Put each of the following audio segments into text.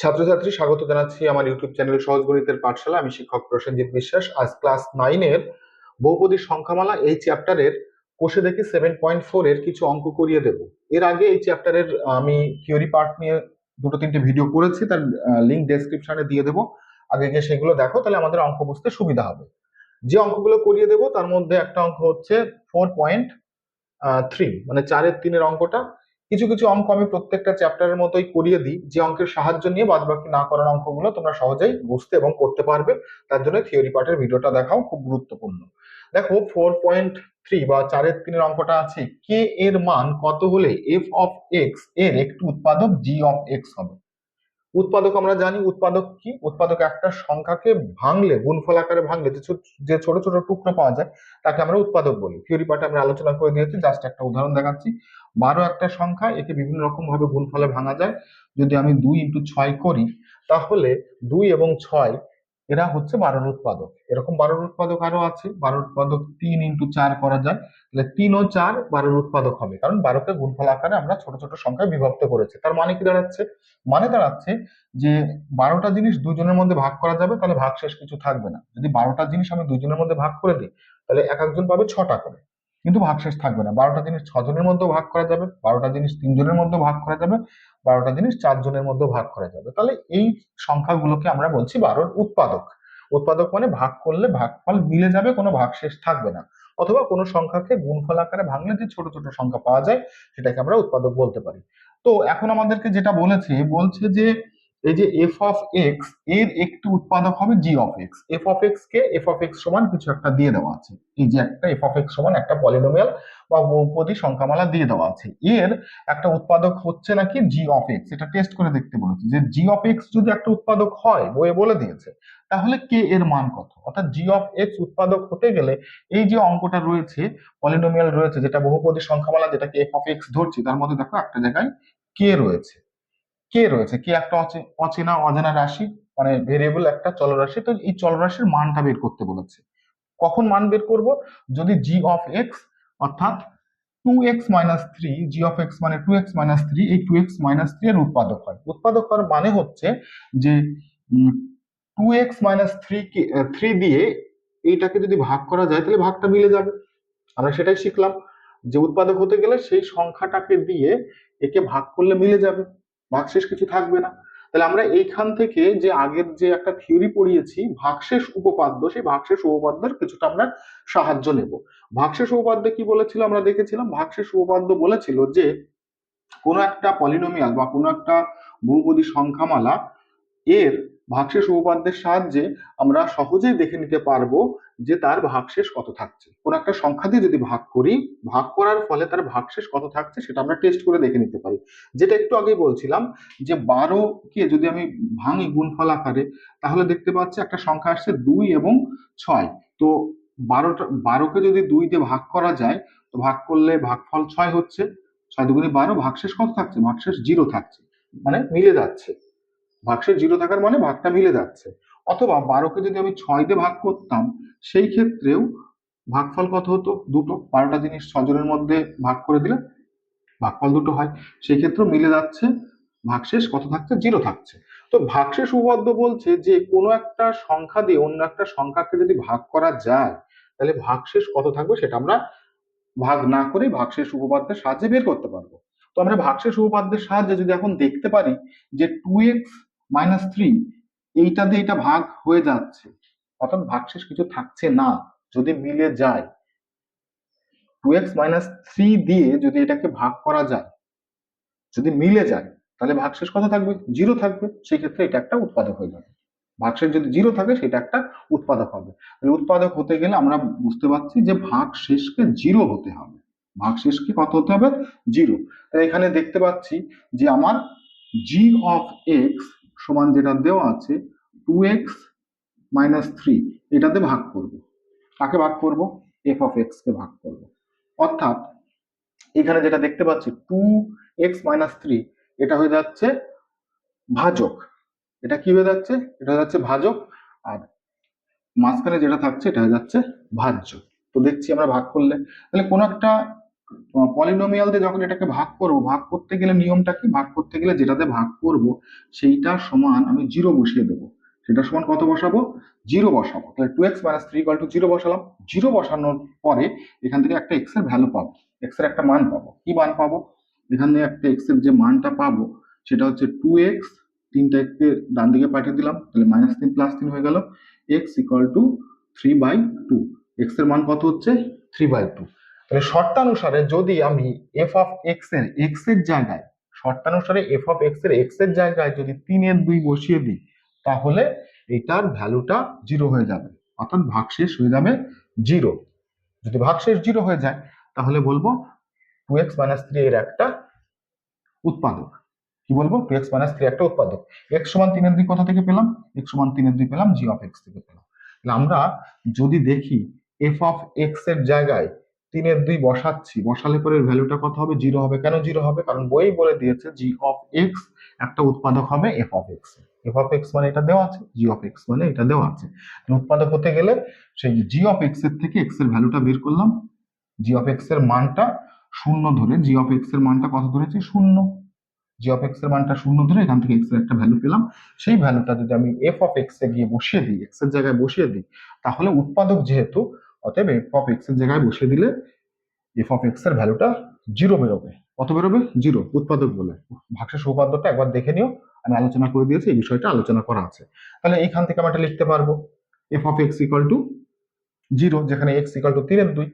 ছাত্রছাত্রী স্বাগত জানাচ্ছি আমার ইউটিউব চ্যানেল সহজ গণিতের পাঠশালা। আমি শিক্ষক প্রসেনজিৎ বিশ্বাস। আজ ক্লাস 9-এর বহুপদীর সংখ্যামালা এই চ্যাপ্টারের কোষে দেখি 7.4 এর কিছু অঙ্ক করিয়ে দেব। এর আগে এই চ্যাপ্টারের আমি থিওরি পার্ট নিয়ে দুটো তিনটে ভিডিও করেছি, তার লিঙ্ক ডেসক্রিপশনে দিয়ে দেবো। আগে গিয়ে সেগুলো দেখো, তাহলে আমাদের অঙ্ক বুঝতে সুবিধা হবে। যে অঙ্কগুলো করিয়ে দেবো তার মধ্যে একটা অঙ্ক হচ্ছে 4.3, মানে 4-3 অঙ্কটা। কিছু কিছু অঙ্ক আমি প্রত্যেকটা চ্যাপ্টারের মতোই করিয়ে দিই, যে অঙ্কের সাহায্য নিয়ে বাদ বাকি না করার অঙ্কগুলো তোমরা সহজেই বুঝতে এবং করতে পারবে। তার জন্য থিওরি পার্টের ভিডিওটা দেখাও, খুব গুরুত্বপূর্ণ। দেখো 4.3 বা 4-3 অঙ্কটা আছে, কে এর মান কত হলে এফ অফ এক্স এর একটি উৎপাদক জি অফ এক্স হবে। উৎপাদক আমরা জানি, উৎপাদক কি? উৎপাদক একটা সংখ্যাকে ভাঙলে, গুণফল আকারে ভাঙলে যে ছোট ছোট টুকরো পাওয়া যায় তাকে আমরা উৎপাদক বলি। থিওরি পার্টে আমরা আলোচনা করে দিয়েছি, জাস্ট একটা উদাহরণ দেখাচ্ছি। 12 একটা সংখ্যা, একে বিভিন্ন রকম ভাবে গুণফলে ভাঙা যায়। যদি আমি 2 × 6 করি, তাহলে 2 এবং 6 এরা হচ্ছে 12-র উৎপাদক। এরকম 12-র উৎপাদক আরো আছে। 12-র উৎপাদক 3 × 4 করা যায়, তাহলে 3 ও 4 12-র উৎপাদক হবে, কারণ 12কে গুণফল আকারে আমরা ছোট ছোট সংখ্যায় বিভক্ত করেছি। তার মানে কি দাঁড়াচ্ছে? মানে দাঁড়াচ্ছে যে 12টা জিনিস দুজনের মধ্যে ভাগ করা যাবে, তাহলে ভাগশেষ কিছু থাকবে না। যদি 12টা জিনিস আমি দুজনের মধ্যে ভাগ করে দিই, তাহলে এক একজন পাবে 6টা করে, কিন্তু ভাগশেষ থাকবে না। 12টা জিনিস 6জনের মধ্যেও ভাগ করা যাবে, 12টা জিনিস 3জনের মধ্যে ভাগ করা যাবে, 12টা জিনিস 4জনের মধ্যেও ভাগ করা যাবে। তাহলে এই সংখ্যাগুলোকে আমরা বলছি 12-র উৎপাদক। উৎপাদক মানে ভাগ করলে ভাগফল মিলে যাবে, কোনো ভাগশেষ থাকবে না। অথবা কোনো সংখ্যাকে গুণফল আকারে ভাঙলে যে ছোট ছোট সংখ্যা পাওয়া যায়, সেটাকে আমরা উৎপাদক বলতে পারি। তো এখন আমাদেরকে যেটা বলছে যে এই যে এফ অফ এক্স এর একটি উৎপাদক হবে G of X. F of X কে এফ অফ এক্স সমান কিছু একটা দিয়ে দেওয়া আছে। এই যে একটা এফ অফ এক্স সমান একটা পলিনোমিয়াল বা বহুপদী সংখ্যামালা দিয়ে দেওয়া আছে, এর একটা উৎপাদক হচ্ছে নাকি জি অফ এক্স। এটা টেস্ট করে দেখতে বলেছে যে জি অফ এক্স যদি একটা উৎপাদক হয়, বইয়ে বলে দিয়েছে, তাহলে কে এর মান কত। অর্থাৎ জি অফ এক্স উৎপাদক হতে গেলে এই যে অঙ্কটা রয়েছে, পলিনোমিয়াল রয়েছে, যেটা বহুপদী সংখ্যামালা, যেটাকে এফ অফ এক্স ধরছি, তার মধ্যে দেখো একটা জায়গায় কে রয়েছে। কে একটা অচেনা অজানা রাশি, মানে ভেরিয়েবল, একটা চলরাশি। তো এই চলরাশির মানটা বের করতে বলেছে। কখন মান বের করব? যদি জি অফ এক্স অর্থাৎ 2x-3, জি অফ এক্স মানে 2x-3, এই 2x-3 এর উৎপাদক হয়। উৎপাদক হওয়ার মানে হচ্ছে যে 2x-3 দিয়ে এইটাকে যদি ভাগ করা যায়, তাহলে ভাগটা মিলে যাবে। আমরা সেটাই শিখলাম, যে উৎপাদক হতে গেলে সেই সংখ্যাটাকে দিয়ে একে ভাগ করলে মিলে যাবে, ভাগশেষ কিছু থাকবে না। তাহলে আমরা এইখান থেকে যে আগের যে একটা থিওরি পড়িয়েছি ভাগশেষ উপপাদ্য, সেই ভাগশেষ উপপাদ্যের কিছুটা আমরা সাহায্য নেব। ভাগশেষ উপপাদ্য কি বলেছিল আমরা দেখেছিলাম। ভাগশেষ উপপাদ্য বলেছিল যে কোনো একটা পলিনোমিয়াল বা কোনো একটা বহুপদী সংখ্যামালা এর ভাগশেষ উপপাদ্যের সাহায্যে আমরা সহজেই দেখে নিতে পারবো যে তার ভাগশেষ কত থাকছে। কোন একটা সংখ্যা দিয়ে যদি ভাগ করি, ভাগ করার ফলে তার ভাগশেষ কত থাকছে সেটা আমরা টেস্ট করে দেখে নিতে পারি। যেটা একটু আগেই বলছিলাম, যে 12কে যদি আমি ভাঙি গুণফল আকারে, তাহলে দেখতে পাচ্ছি একটা সংখ্যা আসছে 2 এবং 6। তো 12কে যদি 2 দিয়ে ভাগ করা যায়, তো ভাগ করলে ভাগফল 6 হচ্ছে। 6 × 2 = 12, ভাগশেষ কত থাকছে? ভাগশেষ 0 থাকছে, মানে মিলে যাচ্ছে। ভাগশেষ 0 থাকার মানে ভাগটা মিলে যাচ্ছে। অথবা 12কে যদি আমি 6 দিয়ে ভাগ করতাম, সেই ক্ষেত্রেও ভাগফল কত হতো? 2। 12টা জিনিস 6জনের মধ্যে ভাগ করে দিলে ভাগফল 2 হয়, সেই ক্ষেত্রেও মিলে যাচ্ছে। ভাগশেষ কত থাকছে? 0 থাকছে। তো ভাগশেষ উপপাদ্য বলছে যে কোনো একটা সংখ্যা দিয়ে অন্য একটা সংখ্যাকে যদি ভাগ করা যায়, তাহলে ভাগশেষ কত থাকবে সেটা আমরা ভাগ না করে ভাগশেষ উপপাদ্যের সাহায্যে বের করতে পারবো। তো আমরা ভাগশেষ উপপাদ্যের সাহায্যে যদি এখন দেখতে পারি যে 2x-3 এইটা দিয়ে এটা ভাগ হয়ে যাচ্ছে, অর্থাৎ ভাগশেষ কিছু থাকছে না, যদি মিলে যায়, 2x-3 দিয়ে যদি এটাকে ভাগ করা যায়, যদি মিলে যায়, তাহলে ভাগশেষ কত থাকবে? 0 থাকবে। সেই ক্ষেত্রে এটা একটা উৎপাদক হয়ে যাবে। ভাগশেষ যদি 0 থাকে সেটা একটা উৎপাদক হবে। তাহলে উৎপাদক হতে গেলে আমরা বুঝতে পারছি যে ভাগশেষকে 0 হতে হবে। ভাগশেষকে কত হতে হবে? 0। তাহলে এখানে দেখতে পাচ্ছি যে আমার জি অফ এক্স সমান যেটা দেওয়া আছে 2x-3, এটাতে ভাগ করব। কাকে ভাগ করব? এফ অফ এক্স কে ভাগ করব। অর্থাৎ এখানে যেটা দেখতে পাচ্ছি 2x-3, এটা হয়ে যাচ্ছে ভাজক। এটা কি হয়ে যাচ্ছে? এটা হয়ে যাচ্ছে ভাজক। আর মাঝখানে যেটা থাকছে এটা হয়ে যাচ্ছে ভাজ্য। তো দেখছি আমরা ভাগ করলে, তাহলে কোনো একটা পলিনোমিয়াল দিয়ে যখন এটাকে ভাগ করব, ভাগ করতে গেলে নিয়মটা কি, ভাগ করতে গেলে যেটাতে ভাগ করব সেইটা সমান আমি জিরো বসিয়ে দেবো। সেটা সমান কত বসাবো, জিরো বসাবো। তাহলে 2x - 3 = 0 বসালাম। জিরো বসানোর পরে এখান থেকে একটা এক্স এর ভ্যালু পাবো, এক্স এর একটা মান পাবো। কি মান পাবো, এখানে একটা এক্স এর যে মানটা পাবো সেটা হচ্ছে 2x, তিনটা এক্স ডান দিকে পাঠিয়ে দিলাম, তাহলে -3 + 3 হয়ে গেল, x = 3/2। এক্স এর মান কত হচ্ছে, 3/2। তাহলে শর্তানুসারে যদি আমি এক্স এর জায়গায়, শর্তানুসারে এক্স এর জায়গায় যদি 3/2 বসিয়ে দিই, তাহলে এটার ভ্যালুটা জিরো হয়ে যাবে, অর্থাৎ ভাগশেষ হয়ে যাবে জিরো। যদি ভাগশেষ জিরো হয়ে যায় তাহলে বলবো 2x - 3 এর একটা উৎপাদক। কি বলবো, 2x - 3 একটা উৎপাদক। x = 3/2 কোথা থেকে পেলাম, x = 3/2 পেলাম g(x) থেকে পেলাম। তাহলে আমরা যদি দেখি f(x) এর জায়গায় 3/2 বসাচ্ছি, বসালে পরে ভ্যালুটা কত হবে, জিরো হবে। কেন জিরো হবে, কারণ বই বলে দিয়েছে g(x) একটা উৎপাদক হবে f(x). f(x) মানে এটা দেওয়া আছে, g(x) মানে এটা দেওয়া আছে। উৎপাদক হতে গেলে সেই g(x) এর থেকে x এর ভ্যালুটা বের করলাম, g(x) এর মানটা শূন্য ধরে, g(x) এর মানটা কত ধরেছি, শূন্য। g(x) এর মানটা শূন্য ধরে এখান থেকে x এর একটা ভ্যালু পেলাম। সেই ভ্যালুটা যদি আমি f(x) এ গিয়ে বসিয়ে দিই, x এর জায়গায় বসিয়ে দিই, তাহলে উৎপাদক যেহেতু, অতএব f(x) এর জায়গায় বসিয়ে দিলে f(x) এর ভ্যালুটা জিরো বেরোবে। কত বেরোবে, জিরো, উৎপাদক বলে। ভাগশেষ উপপাদ্যটা একবার দেখে নিও, আমি আলোচনা করে দিয়েছি, এই বিষয়টা আলোচনা করা আছে। তাহলে এইখান থেকে আমরা এটা লিখতে পারবো f(x) = 0, যেখানে x = 3/2।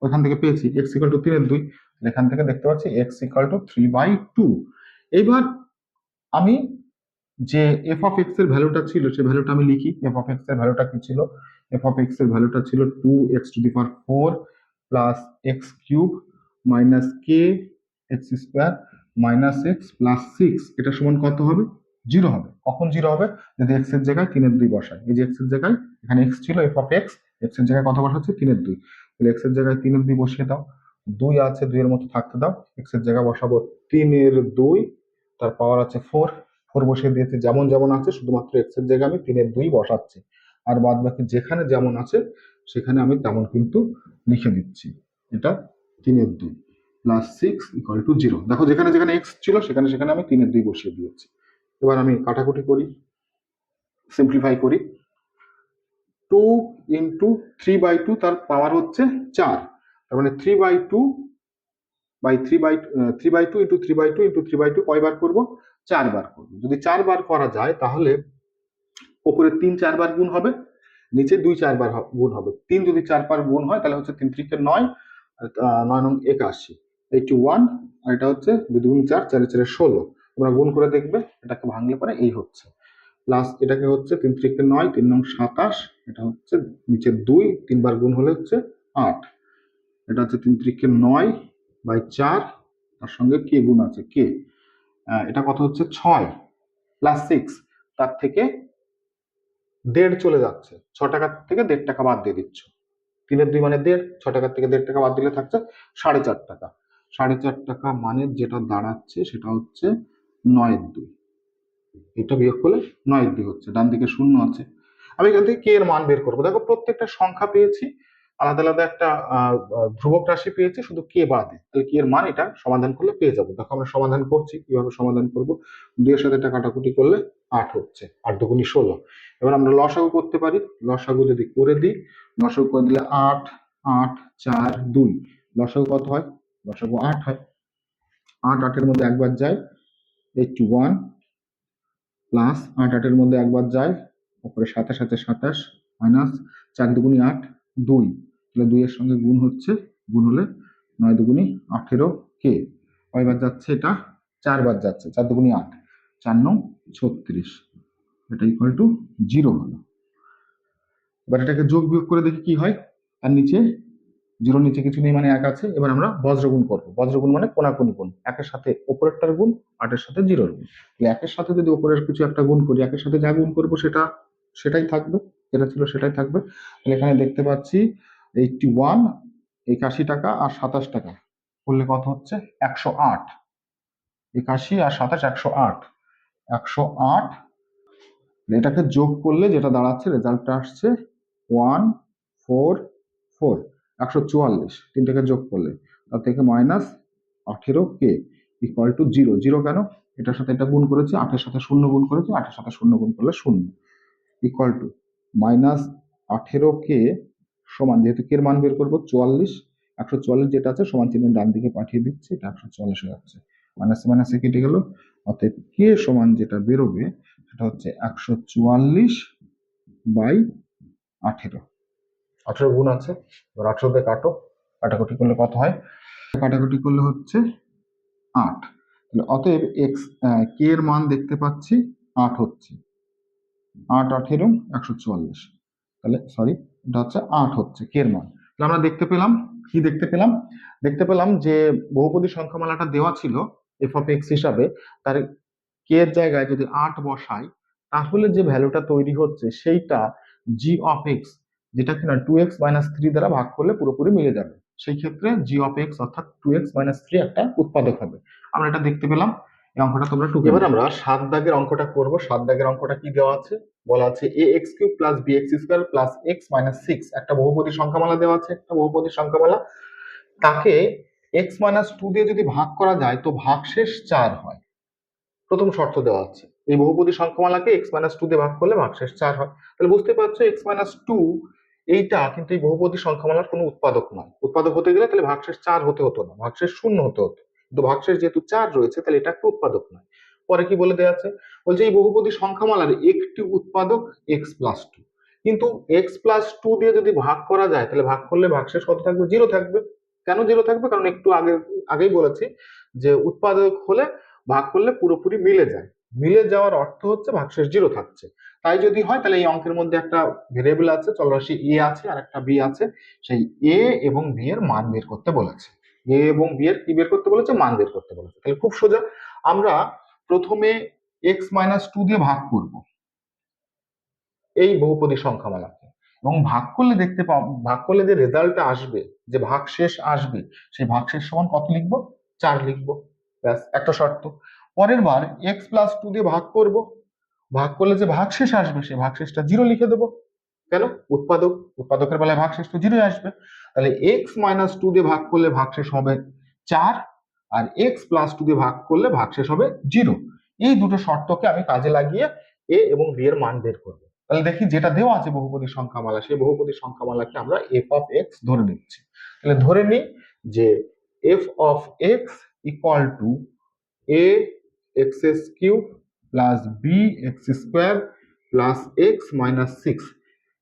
ওইখান থেকে পেয়েছি x = 3/2, এখান থেকে দেখতে পাচ্ছি x = 3/2। এইবার আমি যে f(x) এর ভ্যালুটা ছিল সেই ভ্যালুটা আমি লিখি। f(x) এর ভ্যালুটা কি ছিল, f(x) এর ভ্যালুটা ছিল 2x⁴ plus x³ minus k(x² - x + 6), এটা সমান কত হবে, জিরো হবে। কখন জিরো হবে, যদি x এর জায়গায় 3/2 বসাই। এই যে x এর জায়গায়, এখানে x ছিল f(x), x এর জায়গায় কত বসাচ্ছি, 3/2। তাহলে x এর জায়গায় 3/2 বসিয়ে দাও, 2 আছে, 2 এর মতো থাকতে দাও। x এর জায়গায় বসাবো 3/2, তার পাওয়ার আছে 4, 4 বসিয়ে দিয়েছি। যেমন যেমন আছে, শুধুমাত্র x এর জায়গায় আমি 3/2 বসাচ্ছি, আর বাদ বাকি যেখানে যেমন আছে সেখানে আমি তেমন কিন্তু লিখে দিচ্ছি। এটা 3/2 প্লাস 6 = 0। দেখো যেখানে যেখানে x ছিল সেখানে সেখানে আমি 3/2 বসিয়ে দিয়েছি। এবার আমি কাটাকুটি করি, সিম্পলিফাই করি। 2 × 3/2, তার পাওয়ার হচ্ছে 4, তার মানে 3/2 3/2 × 3/2 × 3/2 কয়বার করব, 4 বার করব। যদি 4 বার করা যায় তাহলে উপরে 3 4 বার গুণ হবে, নিচে 2 4 বার গুণ হবে। 3 যদি 4 বার গুণ হয় তাহলে হচ্ছে 3 × 3 = 9, 9 × 81, 81। আর এটা হচ্ছে 2 × 4 = 4, 4 = 16। তোমরা গুণ করে দেখবে, এটাকে ভাঙলে পরে এই হচ্ছে। প্লাস এটাকে হচ্ছে 3 × 3 = 9, 3 × 27, এটা হচ্ছে নিচে 2, 3 বার গুণ হলে হচ্ছে 8। এটা হচ্ছে 3 × 3 = 9/4, তার সঙ্গে কে গুণ আছে, কে। এটা কত হচ্ছে 6 প্লাস 6, তার থেকে 1.5 চলে যাচ্ছে, 6 টাকা থেকে 1.5 টাকা বাদ দিয়ে দিচ্ছ। 3/2 মানে 1.5, 6 টাকার থেকে 1.5 টাকা বাদ দিলে থাকছে 4.5 টাকা। 4.5 টাকা মানে যেটা দাঁড়াচ্ছে সেটা হচ্ছে 9/2। এটা বিয়োগ করলে 9/2 হচ্ছে, ডান দিকে শূন্য আছে। আমি এখান থেকে কে এর মান বের করবো। দেখো প্রত্যেকটা সংখ্যা পেয়েছি, আলাদা আলাদা একটা ধ্রুবক রাশি পেয়েছি, শুধু কে বাদে। তাহলে কে এর মান এটা সমাধান করলে পেয়ে যাবো। দেখো আমরা সমাধান করছি, কিভাবে সমাধান করব। 2 এর সাথে এটা কাটাকুটি করলে 8 হচ্ছে, 8 × 2 = 16। এবার আমরা লসাগু করতে পারি, লসাগু যদি করে দিই, লসাগু করে দিলে 8, 8, 4, 2, লসাগু কত হয়, লসাগু 8 হয়। 8 8 এর মধ্যে একবার যায়, 81, প্লাস 8 8 এর মধ্যে একবার যায়, উপরে 27 আছে, 27, মাইনাস 4 × 2 = 8, 2। তাহলে 2 এর সঙ্গে গুণ হচ্ছে, গুণ হলে 9 × 2 = 18, কে। কয়বার যাচ্ছে, এটা 4 বার যাচ্ছে, 4 × 2 = 8, 4 9 36, এটা = 0 হলো। এবার এটাকে যোগ বিয়োগ করে দেখি কি হয়। তার নিচে, 0 নিচে কিছু নেই মানে 1 আছে। এবার আমরা বজ্রগুণ করবো। বজ্রগুণ মানে কোনাকুনি গুণ, 1 এর সাথে উপরেরটার গুণ, 8 এর সাথে 0 এর গুণ। 1 এর সাথে যদি উপরের কিছু একটা গুণ করি, 1 এর সাথে যা গুণ করবো সেটাই থাকবে, যেটা ছিল সেটাই থাকবে। তাহলে এখানে দেখতে পাচ্ছি 81, 81 টাকা আর 27 টাকা করলে কত হচ্ছে, 108। 81 আর 27, 108, 108। এটাকে যোগ করলে যেটা দাঁড়াচ্ছে, রেজাল্টটা আসছে 144, 144, তিনটাকে যোগ করলে। তার থেকে -18k ইকুয়াল টু 0। 0 কেন? এটার সাথে এটা গুণ করেছি, 8-এর সাথে 0 গুণ করেছি, 8-এর সাথে 0 গুণ করলে 0 ইকুয়াল টু -18k সমান, যেহেতু কে এর মান বের করবো 44, 144 যেটা আছে সমান চিহ্ন ডান দিকে পাঠিয়ে দিচ্ছি, এটা 144 হয়ে যাচ্ছে, মাইনাসে মাইনাসে কেটে গেল। অতএব কে সমান যেটা বেরোবে সেটা হচ্ছে 144/18। 18 গুণ আছে, এবার 18 দিয়ে কাটো, কাটাকুটি করলে কত হয়? কাটাকুটি করলে হচ্ছে 8। তাহলে অতএব এক্স কে এর মান দেখতে পাচ্ছি 8 হচ্ছে, 8 18 144, তাহলে সরি এটা হচ্ছে 8 হচ্ছে কে এর মান। তাহলে আমরা দেখতে পেলাম কি দেখতে পেলাম যে বহুপদী সংখ্যামালাটা দেওয়া ছিল এফ অফ এক্স হিসাবে, তার কে এর জায়গায় যদি 8 বসাই তাহলে যে ভ্যালুটা তৈরি হচ্ছে সেইটা জি অফ এক্স, যেটা কিনা 2x - 3 দ্বারা ভাগ করলে পুরোপুরি মিলে যাবে। সেই ক্ষেত্রে জি অফ এক্স অর্থাৎ 2x - 3 একটা উৎপাদক হবে। আমরা এটা দেখতে পেলাম, এই অঙ্কটা তোমরা টুকে। এবার আমরা 7 দাগের অঙ্কটা করব। 7 দাগের অঙ্কটা কি দেওয়া আছে? বলা আছে ax³ + bx² + x - 6 একটা বহুপদী সংখ্যামালা দেওয়া আছে, একটা বহুপদী সংখ্যামালা, তাকে x - 2 দিয়ে যদি ভাগ করা যায় তো ভাগশেষ 4 হয়। প্রথম শর্ত দেওয়া আছে এই বহুপদী সংখ্যামালাকে x - 2 দিয়ে ভাগ করলে ভাগশেষ 4 হয়। তাহলে বুঝতে পারছো x - 2 এইটা কিন্তু এই বহুপদী সংখ্যামালার কোনো উৎপাদক নয়। উৎপাদক হতে গেলে তাহলে ভাগশেষ 4 হতে হতো না, ভাগশেষ 0 হতে হতো, কিন্তু ভাগশেষ যেহেতু 4 রয়েছে তাহলে এটা একটা উৎপাদক নয়। পরে কি বলে দেওয়া আছে? বলছে এই বহুপদী সংখ্যামালার একটি উৎপাদক x + 2, কিন্তু x + 2 দিয়ে যদি ভাগ করা যায় তাহলে ভাগ করলে ভাগশেষ কত থাকবে? 0 থাকবে। কেন 0 থাকবে? কারণ একটু আগেই বলেছি যে উৎপাদক হলে ভাগ করলে পুরোপুরি মিলে যায়, মিলে যাওয়ার অর্থ হচ্ছে ভাগশেষ 0 থাকছে। তাই যদি হয় তাহলে এই অঙ্কের মধ্যে একটা ভেরিয়েবল আছে, চলরাশি এ আছে আর একটা বি আছে, সেই এ এবং বি এর মান বের করতে বলেছে। এ এবং বি এর কি বের করতে বলেছে? মান বের করতে বলেছে। তাহলে খুব সোজা, আমরা প্রথমে x - 2 দিয়ে ভাগ করব এই বহুপদী সংখ্যামালাকে, এবং ভাগ করলে দেখতে পাবো, ভাগ করলে যে রেজাল্টটা আসবে, যে ভাগশেষ আসবে, সেই ভাগশেষ সমান কত লিখবো? 4 লিখবো। ব্যাস, একটা শর্ত। পরের বার x + 2 দিয়ে ভাগ করব, ভাগ করলে যে ভাগশেষ আসবে সেই ভাগশেষটা 0 লিখে দেবো। কেন? উৎপাদকের বেলায় ভাগশেষ তো 0 আসবে। তাহলে x - 2 দিয়ে ভাগ করলে ভাগশেষ হবে 4, আর x + 2 দিয়ে ভাগ করলে ভাগশেষ হবে 0। এই দুটো শর্তকে আমি কাজে লাগিয়ে a এবং b এর মান বের করব। তাহলে দেখি যেটা দেওয়া আছে বহুপদী সংখ্যামালা, সেই বহুপদী সংখ্যামালাকে আমরা f অফ x ধরে নিচ্ছি। তাহলে ধরে নিই যে f of x equal to a x³ plus b x² plus x - 6।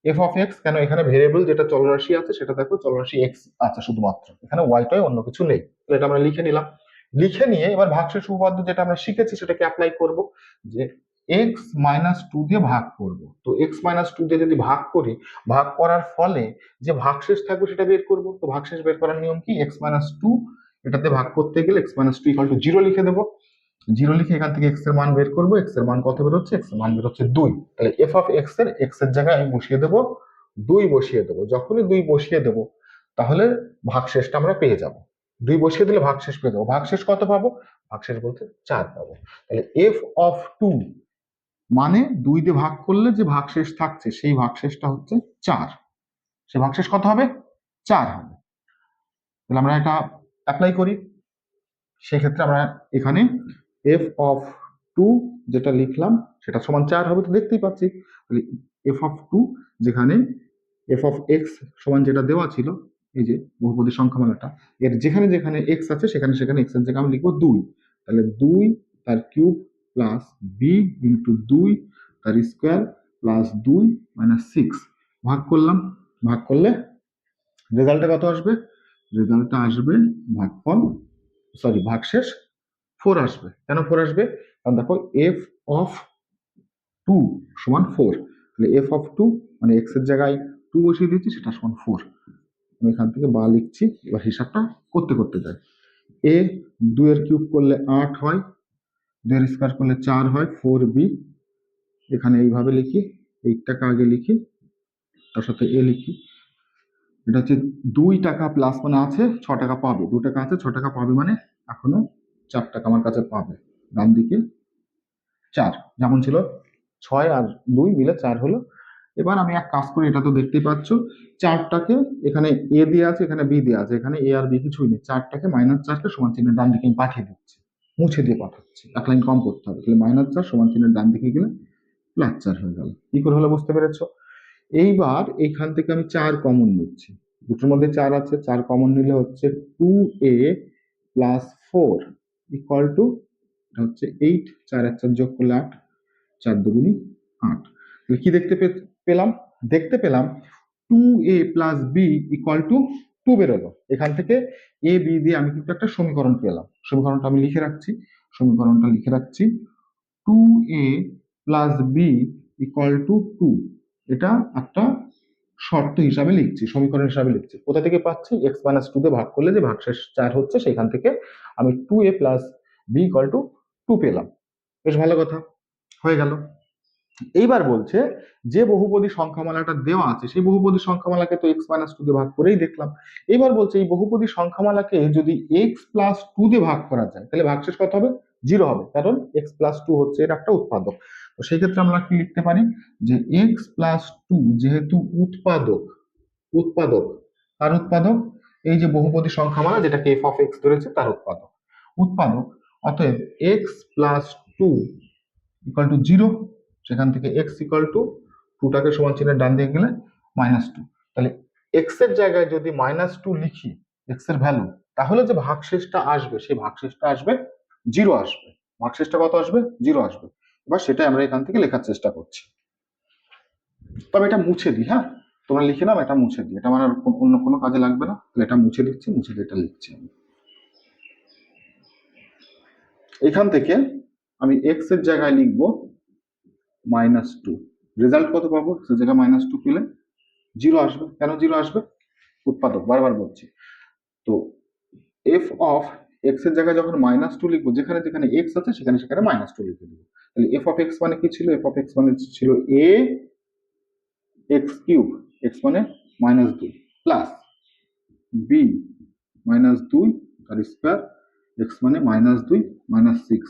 f of x, কেন? এখানে ভেরিয়েবল যেটা চলরাশি আছে সেটা দেখো, চলরাশি x আছে শুধুমাত্র, এখানে y টয় অন্য কিছু নেই। তো এটা আমরা লিখে নিলাম। লিখে নিয়ে এবার ভাগশেষ উপপাদ্য যেটা আমরা শিখেছি সেটাকে অ্যাপ্লাই করব, যে x - 2 দিয়ে ভাগ করব। তো x - 2 দিয়ে যদি ভাগ করি, ভাগ করার ফলে যে ভাগশেষ থাকবে সেটা বের করব। তো ভাগশেষ বের করার নিয়ম কি? x - 2 এটাতে ভাগ করতে গেলে x - 2 ইকুয়াল টু 0 লিখে দেবো। 0 লিখে এখান থেকে x এর মান বের করবো। x এর মান কত বেরোচ্ছে? x এর মান বেরোচ্ছে 2। তাহলে f অফ x এর জায়গায় আমি বসিয়ে দেবো 2 বসিয়ে দেবো। যখনই 2 বসিয়ে দেবো তাহলে ভাগশেষটা আমরা পেয়ে যাব। 2 বসিয়ে দিলে ভাগশেষ পেয়ে যাবো। ভাগশেষ কত পাবো? ভাগশেষ বলতে 4 পাবো। তাহলে f অফ 2 মানে 2 দিয়ে ভাগ করলে যে ভাগশেষ থাকছে সেই ভাগশেষটা হচ্ছে 4। সে ভাগশেষ কত হবে? 4 হবে। তাহলে আমরা এটা অ্যাপ্লাই করি। সেক্ষেত্রে আমরা এখানে f অফ 2 যেটা লিখলাম সেটা সমান 4 হবে, তো দেখতেই পাচ্ছি। তাহলে f অফ 2, যেখানে f অফ x সমান যেটা দেওয়া ছিল, এই যে বহুপদী সংখ্যামালাটা, এর যেখানে যেখানে x আছে সেখানে সেখানে x এর জায়গায় আমি লিখবো 2। তাহলে 2 তার কিউব প্লাস b ইন্টু 2 তার স্কোয়ার প্লাস 2 - 6 ভাগ করলাম। ভাগ করলে রেজাল্টে কত আসবে? রেজাল্টটা আসবে ভাগফল, সরি ভাগশেষ 4 আসবে। কেন 4 আসবে? কারণ দেখো f অফ 2 সমান 4। তাহলে f অফ 2 মানে x এর জায়গায় 2 বসিয়ে দিচ্ছি, সেটা সমান 4। আমি এখান থেকে বা লিখছি, এবার হিসাবটা করতে করতে যাই। a 2 এর কিউব করলে 8 হয়, 2 এর স্কয়ার করলে 4 হয়, 4b। এখানে এইভাবে লিখি, 8 টাকা আগে লিখি, তার সাথে a লিখি। এটা হচ্ছে 2 টাকা প্লাস, মানে আছে 6 টাকা পাবে, 2 টাকা আছে 6 টাকা পাবে, মানে এখনো 4 টাকা আমার কাছে পাবে। ডান দিকে 4 যেমন ছিল, 6 আর 2 মিলে 4 হলো। এবার আমি এক কাজ করি, এটা তো দেখতেই পাচ্ছ, চারটাকে এখানে এ দিয়ে আছে, এখানে বি দিয়ে আছে, এখানে এ আর বি কিছুই নেই, চারটাকে -4কে সমান চিহ্নের ডান দিকে আমি পাঠিয়ে দিচ্ছি, মুছে দিয়ে পাঠাচ্ছি, এক লাইন কম করতে হবে, তাহলে -4 সমান চিহ্নের ডান দিকে গেলে +4 হয়ে গেল। কি করে হলো বুঝতে পেরেছো? এইবার এইখান থেকে আমি 4 কমন নিচ্ছি, দুটোর মধ্যে 4 আছে, 4 কমন নিলে হচ্ছে 2a + 4 = হচ্ছে 8, 4 আর 4 যোগ করলে 8, 4 দুগুণী 8। তাহলে কি পেলাম? দেখতে পেলাম 2a + b = 2 বেরোলো। এখান থেকে a b দিয়ে আমি কিন্তু একটা সমীকরণ পেলাম, সমীকরণটা আমি লিখে রাখছি, সমীকরণটা লিখে রাখছি 2a + b = 2। এটা একটা শর্ত হিসাবে লিখছি, সমীকরণ হিসাবে লিখছি। কোথা থেকে পাচ্ছি? x - 2 দিয়ে ভাগ করলে যে ভাগশেষ 4 হচ্ছে, সেখান থেকে আমি 2a + b = 2 পেলাম। বেশ ভালো কথা, হয়ে গেল। এইবার বলছে যে বহুপদী সংখ্যামালাটা দেওয়া আছে সেই বহুপদী সংখ্যামালাকে তো x - 2 দিয়ে ভাগ করেই দেখলাম। এবার বলছে এই বহুপদী সংখ্যামালাকে যদি x + 2 দিয়ে ভাগ করা যায় তাহলে ভাগশেষ কত হবে? 0 হবে, কারণ x + 2 হচ্ছে এর একটা উৎপাদক। তো সেই ক্ষেত্রে আমরা কি লিখতে পারি যে x + 2 যেহেতু উৎপাদক, উৎপাদক তার উৎপাদক, এই যে বহুপদী সংখ্যামালা যেটাকে f(x) ধরেছে তার উৎপাদক, উৎপাদক, অতএব x + 2 = 0, সেখান থেকে x = 2টাকে সমান চিহ্নের ডান দিকে গেলে -2। তাহলে x এর জায়গায় যদি -2 লিখি, x এর ভ্যালু, তাহলে যে ভাগশেষটা আসবে সেই ভাগশেষটা আসবে 0 আসবে। ভাগশেষটা কত আসবে? 0 আসবে। এবার সেটাই আমরা এখান থেকে লেখার চেষ্টা করছি। তবে এটা মুছে দিই, হ্যাঁ, তোমরা লিখে নাও, এটা মুছে দিই, এটা আমার আর অন্য কোনো কাজে লাগবে না, তাহলে এটা মুছে দিচ্ছি, মুছে দিয়ে এটা লিখছি আমি। এখান থেকে আমি x এর জায়গায় লিখবো -2, রেজাল্ট কত পাবো? সে জায়গায় -2 পেলে 0 আসবে। কেন 0 আসবে? উৎপাদক, বারবার বলছি। তো f of x এর জায়গায় যখন -2 লিখবো, যেখানে যেখানে x আছে সেখানে সেখানে -2 লিখে দেবো। তাহলে f of x মানে কি ছিল? f of x মানে ছিল a x³ x মানে -2 প্লাস b -2 তার স্কয়ার x মানে -2 -6,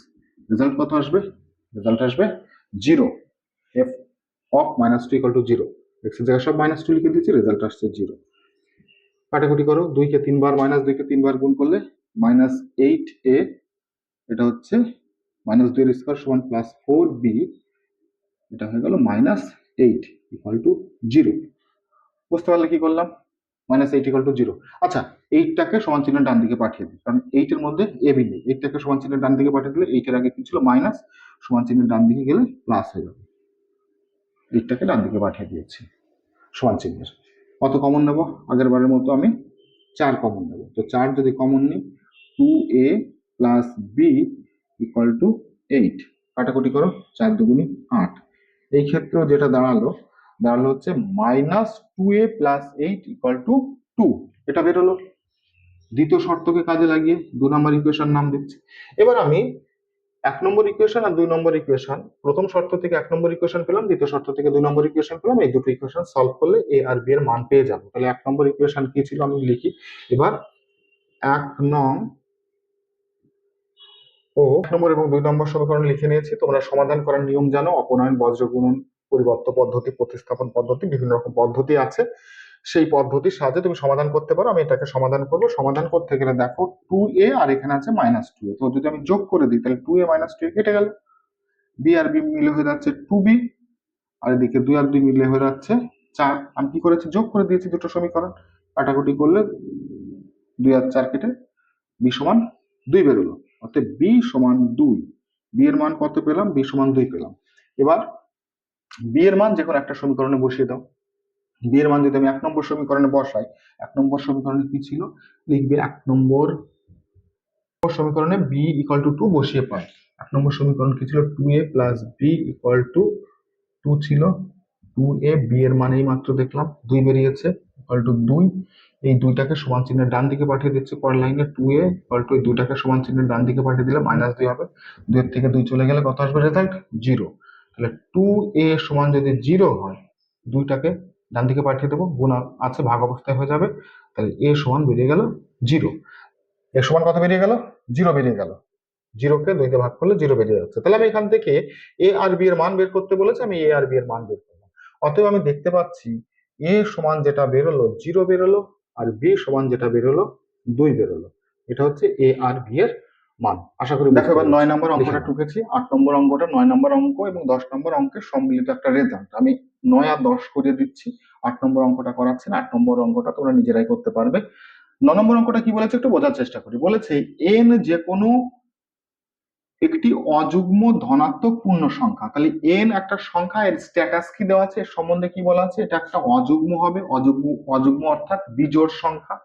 রেজাল্ট কত আসবে? রেজাল্ট আসবে 0। f of -2 = 0, x এর জায়গায় সব -2 লিখে দিয়েছি, রেজাল্ট আসছে 0। কাটাকুটি করো, 2 কে 3 বার, -2 কে 3 বার গুণ করলে -8a, এটা হচ্ছে -2 এর স্কয়ার সমান +4b, এটা হয়ে গেল -8 = 0। বুঝতে পারলে কি করলাম? -8 = 0। আচ্ছা, 8টাকে সমান চিহ্নের ডান দিকে পাঠিয়ে দিই, কারণ 8 এর মধ্যে a b নেই। 8টাকে সমান চিহ্নের ডান দিকে পাঠিয়ে দিলে 8 এর আগে কি ছিল? মাইনাস, সমান চিহ্নের ডান দিকে গেলে প্লাস হয়ে যাবে। 8টাকে ডান দিকে পাঠিয়ে দিয়েছি সমান চিহ্নের। কত কমন নেব? আগের বারের মতো আমি 4 কমন নেব। তো 4 যদি কমন নিই, 2a + b = 8। কাটাকুটি করো, 4 দুগুণী 8। এই ক্ষেত্রেও যেটা দাঁড়ালো হচ্ছে -2a + 8 = 2। এটা বেরোলো। দ্বিতীয় শর্তকে কাজে লাগিয়ে 2 নম্বর ইকুয়েশন নাম দিচ্ছি। এবার আমি 1 নম্বর ইকুয়েশন আর 2 নম্বর ইকুয়েশন, প্রথম শর্ত থেকে 1 নম্বর ইকুয়েশন পেলাম, দ্বিতীয় শর্ত থেকে 2 নম্বর ইকুয়েশন পেলাম, এই দুটো ইকুয়েশন সলভ করলে a আর b এর মান পেয়ে যাবো। তাহলে 1 নম্বর ইকুয়েশন কি ছিল আমি লিখি। এবার 1 নং ও 1 নম্বর এবং 2 নম্বর সমীকরণ লিখে নিয়েছি। তোমরা সমাধান করার নিয়ম জানো, অপনয়ন, বজ্রগুণন, পরিবর্ত পদ্ধতি, প্রতিস্থাপন পদ্ধতি, বিভিন্ন রকম পদ্ধতি আছে। সেই পদ্ধতির সাহায্যে তুমি সমাধান করতে পারো। আমি এটাকে সমাধান করব। সমাধান করতে গেলে দেখো 2a আর এখানে আছে -2a, তো যদি আমি যোগ করে দিই তাহলে 2a - 2a কেটে গেল, b আর b মিলে হয়ে যাচ্ছে 2b, আর এদিকে 2 আর 2 মিলে হয়ে যাচ্ছে 4। আমি কি করেছি? যোগ করে দিয়েছি দুটো সমীকরণ। কাটাকুটি করলে 2 আর 4 কেটে b সমান 2 বেরোলো, অর্থাৎ b সমান 2। b এর মান কত পেলাম? b সমান 2 পেলাম। এবার b এর মান যে কোনো একটা সমীকরণে বসিয়ে দাও। b এর মান যদি আমি 1 নম্বর সমীকরণে বসাই, 1 নম্বর সমীকরণে কি ছিল? লিখবে 1 নম্বর সমীকরণে b = 2 বসিয়ে পাই। 1 নম্বর সমীকরণ কি ছিল? 2a + b = 2 ছিল। 2a, b এর মান এই মাত্র দেখলাম 2 বেরিয়েছে, = 2। এই 2টাকে সমান চিহ্নের ডান দিকে পাঠিয়ে দিচ্ছি পরের লাইনে। 2a = 2টাকে সমান চিহ্নের ডান দিকে পাঠিয়ে দিলে -2 হবে। 2 এর থেকে 2 চলে গেলে কত আসবে রেজাল্ট? 0। তাহলে 2a সমান যদি 0 হয়, 2টাকে ডান দিকে পাঠিয়ে দেবো, গুণ আছে, ভাগ অবস্থায় হয়ে যাবে। তাহলে a সমান বেরিয়ে গেল 0। a সমান কত বেরিয়ে গেল? 0 বেরিয়ে গেল। 0কে 2 দিয়ে ভাগ করলে 0 বেরিয়ে যাচ্ছে। তাহলে আমি এখান থেকে a আর b এর মান বের করতে বলেছে, আমি a আর b এর মান বের করলাম। অতএব আমি দেখতে পাচ্ছি এ সমান যেটা বেরোলো 0 বেরোলো, আর বি সমান যেটা বেরোলো 2 বেরোলো। এটা হচ্ছে এ আর বি এর মান। আশা করি দেখো এবার 9 নম্বর অঙ্কটা টুকেছি। 8 নম্বর অঙ্কটা 9 নম্বর অঙ্ক এবং 10 নম্বর অঙ্কের সম্মিলিত একটা রেজাল্ট। আমি 9 আর 10 করে দিচ্ছি, 8 নম্বর অঙ্কটা করাচ্ছি না। 8 নম্বর অঙ্কটা তোমরা নিজেরাই করতে পারবে। 9 নম্বর অঙ্কটা কি বলেছে একটু বোঝার চেষ্টা করি। বলেছে এন যে কোনো একটি অযুগ্ম ধনাত্মক পূর্ণ সংখ্যা। তাহলে এন একটা সংখ্যা, এর স্ট্যাটাস কি দেওয়া আছে, এর সম্বন্ধে কি বলা আছে, এটা একটা অযুগ্ম হবে। অযুগ্ম অযুগ্ম অর্থাৎ বিজোড় সংখ্যা।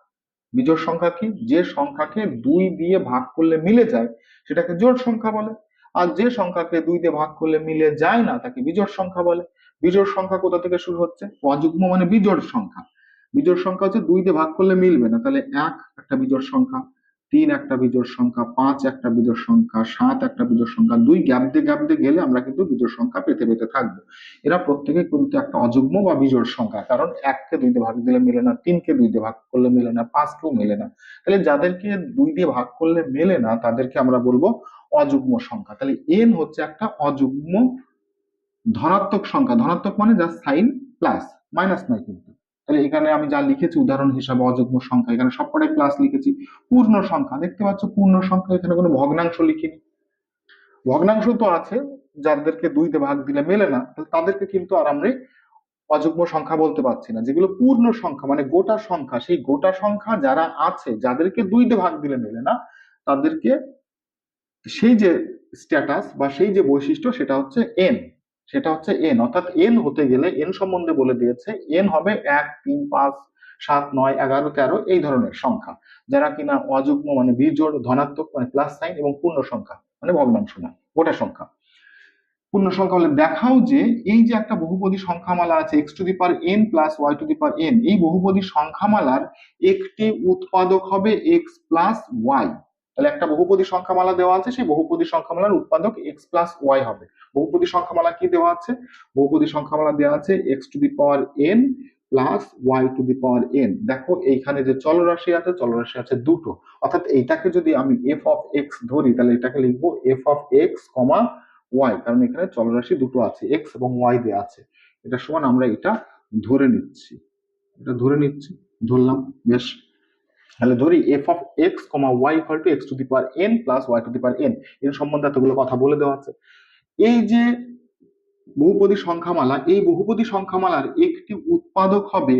বিজোড় সংখ্যা কি, যে সংখ্যাকে 2 দিয়ে ভাগ করলে মিলে যায় সেটাকে জোড় সংখ্যা বলে, আর যে সংখ্যাকে 2 দিয়ে ভাগ করলে মিলে যায় না তাকে বিজোড় সংখ্যা বলে। বিজোড় সংখ্যা কোথা থেকে শুরু হচ্ছে, অযুগ্ম মানে বিজোড় সংখ্যা। বিজোড় সংখ্যা হচ্ছে 2 দিয়ে ভাগ করলে মিলবে না, তাহলে 1 একটা বিজোড় সংখ্যা, 3 একটা বিজোড় সংখ্যা, 5 একটা বিজোড় সংখ্যা, 7 একটা বিজোড় সংখ্যা। 2 গ্যাপ দিয়ে গেলে আমরা কিন্তু বিজোড় সংখ্যা পেতে পেতে থাকবো। এরা প্রত্যেকে কিন্তু একটা অযুগ্ম বা বিজোড় সংখ্যা, কারণ 1 কে 2 দিয়ে ভাগ দিলে মেলে না, 3 কে 2 দিয়ে ভাগ করলে মেলে না, 5 কেও মেলে না। তাহলে যাদেরকে 2 দিয়ে ভাগ করলে মেলে না তাদেরকে আমরা বলবো অযুগ্ম সংখ্যা। তাহলে এন হচ্ছে একটা অযুগ্ম ধনাত্মক সংখ্যা। ধনাত্মক মানে যার সাইন প্লাস, মাইনাস নয় কিন্তু। তাহলে এখানে আমি যা লিখেছি উদাহরণ হিসাবে অযুগ্ম সংখ্যা, এখানে সবকটাই প্লাস লিখেছি। পূর্ণ সংখ্যা, দেখতে পাচ্ছ পূর্ণ সংখ্যা, এখানে কোনো ভগ্নাংশ লিখিনি। ভগ্নাংশ তো আছে, যাদেরকে 2 দিয়ে ভাগ দিলে মেলে না, তাহলে তাদেরকে কিন্তু আর আমরা অযুগ্ম সংখ্যা বলতে পারছি না। যেগুলো পূর্ণ সংখ্যা মানে গোটা সংখ্যা, সেই গোটা সংখ্যা যারা আছে যাদেরকে 2 দিয়ে ভাগ দিলে মেলে না, তাদেরকে সেই যে স্ট্যাটাস বা সেই যে বৈশিষ্ট্য সেটা হচ্ছে এন। সেটা হচ্ছে এন, অর্থাৎ এন হতে গেলে এন সম্বন্ধে বলে দিয়েছে এন হবে 1, 3, 5, 7, 9, 11, 13 এই ধরনের সংখ্যা, যারা কিনা অযুগ্ম মানে বিজোড়, ধনাত্মক মানে প্লাস সাইন, এবং পূর্ণ সংখ্যা মানে ভগ্নাংশ না, গোটা সংখ্যা। পূর্ণ সংখ্যা হলে দেখাও যে এই যে একটা বহুপদী সংখ্যামালা আছে x two the power n plus y two the power n, এই বহুপদী সংখ্যামালার একটি উৎপাদক হবে x প্লাস y। তাহলে একটা বহুপদী সংখ্যামালা দেওয়া আছে, সেই বহুপদী সংখ্যামালার উৎপাদক x প্লাস y হবে। বহুপদী সংখ্যামালা কি দেওয়া আছে, বহুপদী সংখ্যামালা দেওয়া আছে x two the power n plus y two the power n। দেখো এইখানে যে চলরাশি আছে, চলরাশি আছে দুটো, অর্থাৎ এইটাকে যদি আমি f অফ x ধরি তাহলে এটাকে লিখবো f of x comma y, কারণ এখানে চলরাশি দুটো আছে, x এবং y দেওয়া আছে। এটা সমান আমরা এটা ধরে নিচ্ছি, এটা ধরে নিচ্ছি, ধরলাম বেশ। তাহলে ধরি f of x comma y equal to x two the power n plus y two the power n। এর সম্বন্ধে এতগুলো কথা বলে দেওয়া আছে। এই যে বহুপদী সংখ্যামালা, এই বহুপদী সংখ্যামালার একটি উৎপাদক হবে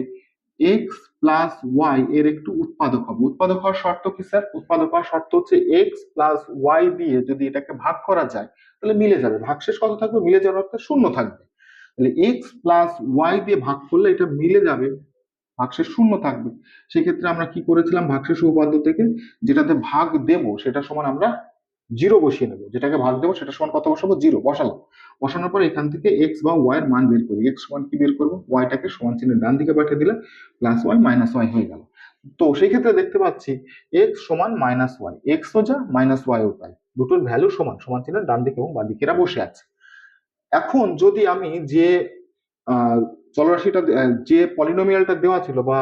x প্লাস y, এর একটু উৎপাদক হবে। উৎপাদক হওয়ার শর্ত কি স্যার, উৎপাদক হওয়ার শর্ত হচ্ছে x প্লাস y দিয়ে যদি এটাকে ভাগ করা যায় তাহলে মিলে যাবে। ভাগশেষ কত থাকবে, মিলে যাওয়ার অর্থে শূন্য থাকবে। তাহলে x প্লাস y দিয়ে ভাগ করলে এটা মিলে যাবে, ভাগশেষ শূন্য থাকবে। সেক্ষেত্রে আমরা কি করেছিলাম, ভাগশেষ উপপাদ্য থেকে যেটাতে ভাগ দেব সেটা সমান আমরা 0 বসিয়ে নেবো, যেটাকে ভাগ দেবো সেটা সমান কত বসাবো, 0 বসালাম। বসানোর পর এখান থেকে এক্স বা ওয়াই এর মান বের করি। এক্স সমান কি বের করবো, ওয়াইটাকে সমান চিহ্নের ডান দিকে পাঠিয়ে দিলে প্লাস ওয়াই মাইনাস ওয়াই হয়ে গেল। তো সেই ক্ষেত্রে দেখতে পাচ্ছি এক্স সমান মাইনাস ওয়াই, এক্সও যা মাইনাস ওয়াইও তাই, দুটোর ভ্যালু সমান, সমান চিহ্নের ডান দিকে এবং বাঁ দিকেরা বসে আছে। এখন যদি আমি যে চলরাশিটা যে পলিনোমিয়ালটা দেওয়া ছিল বা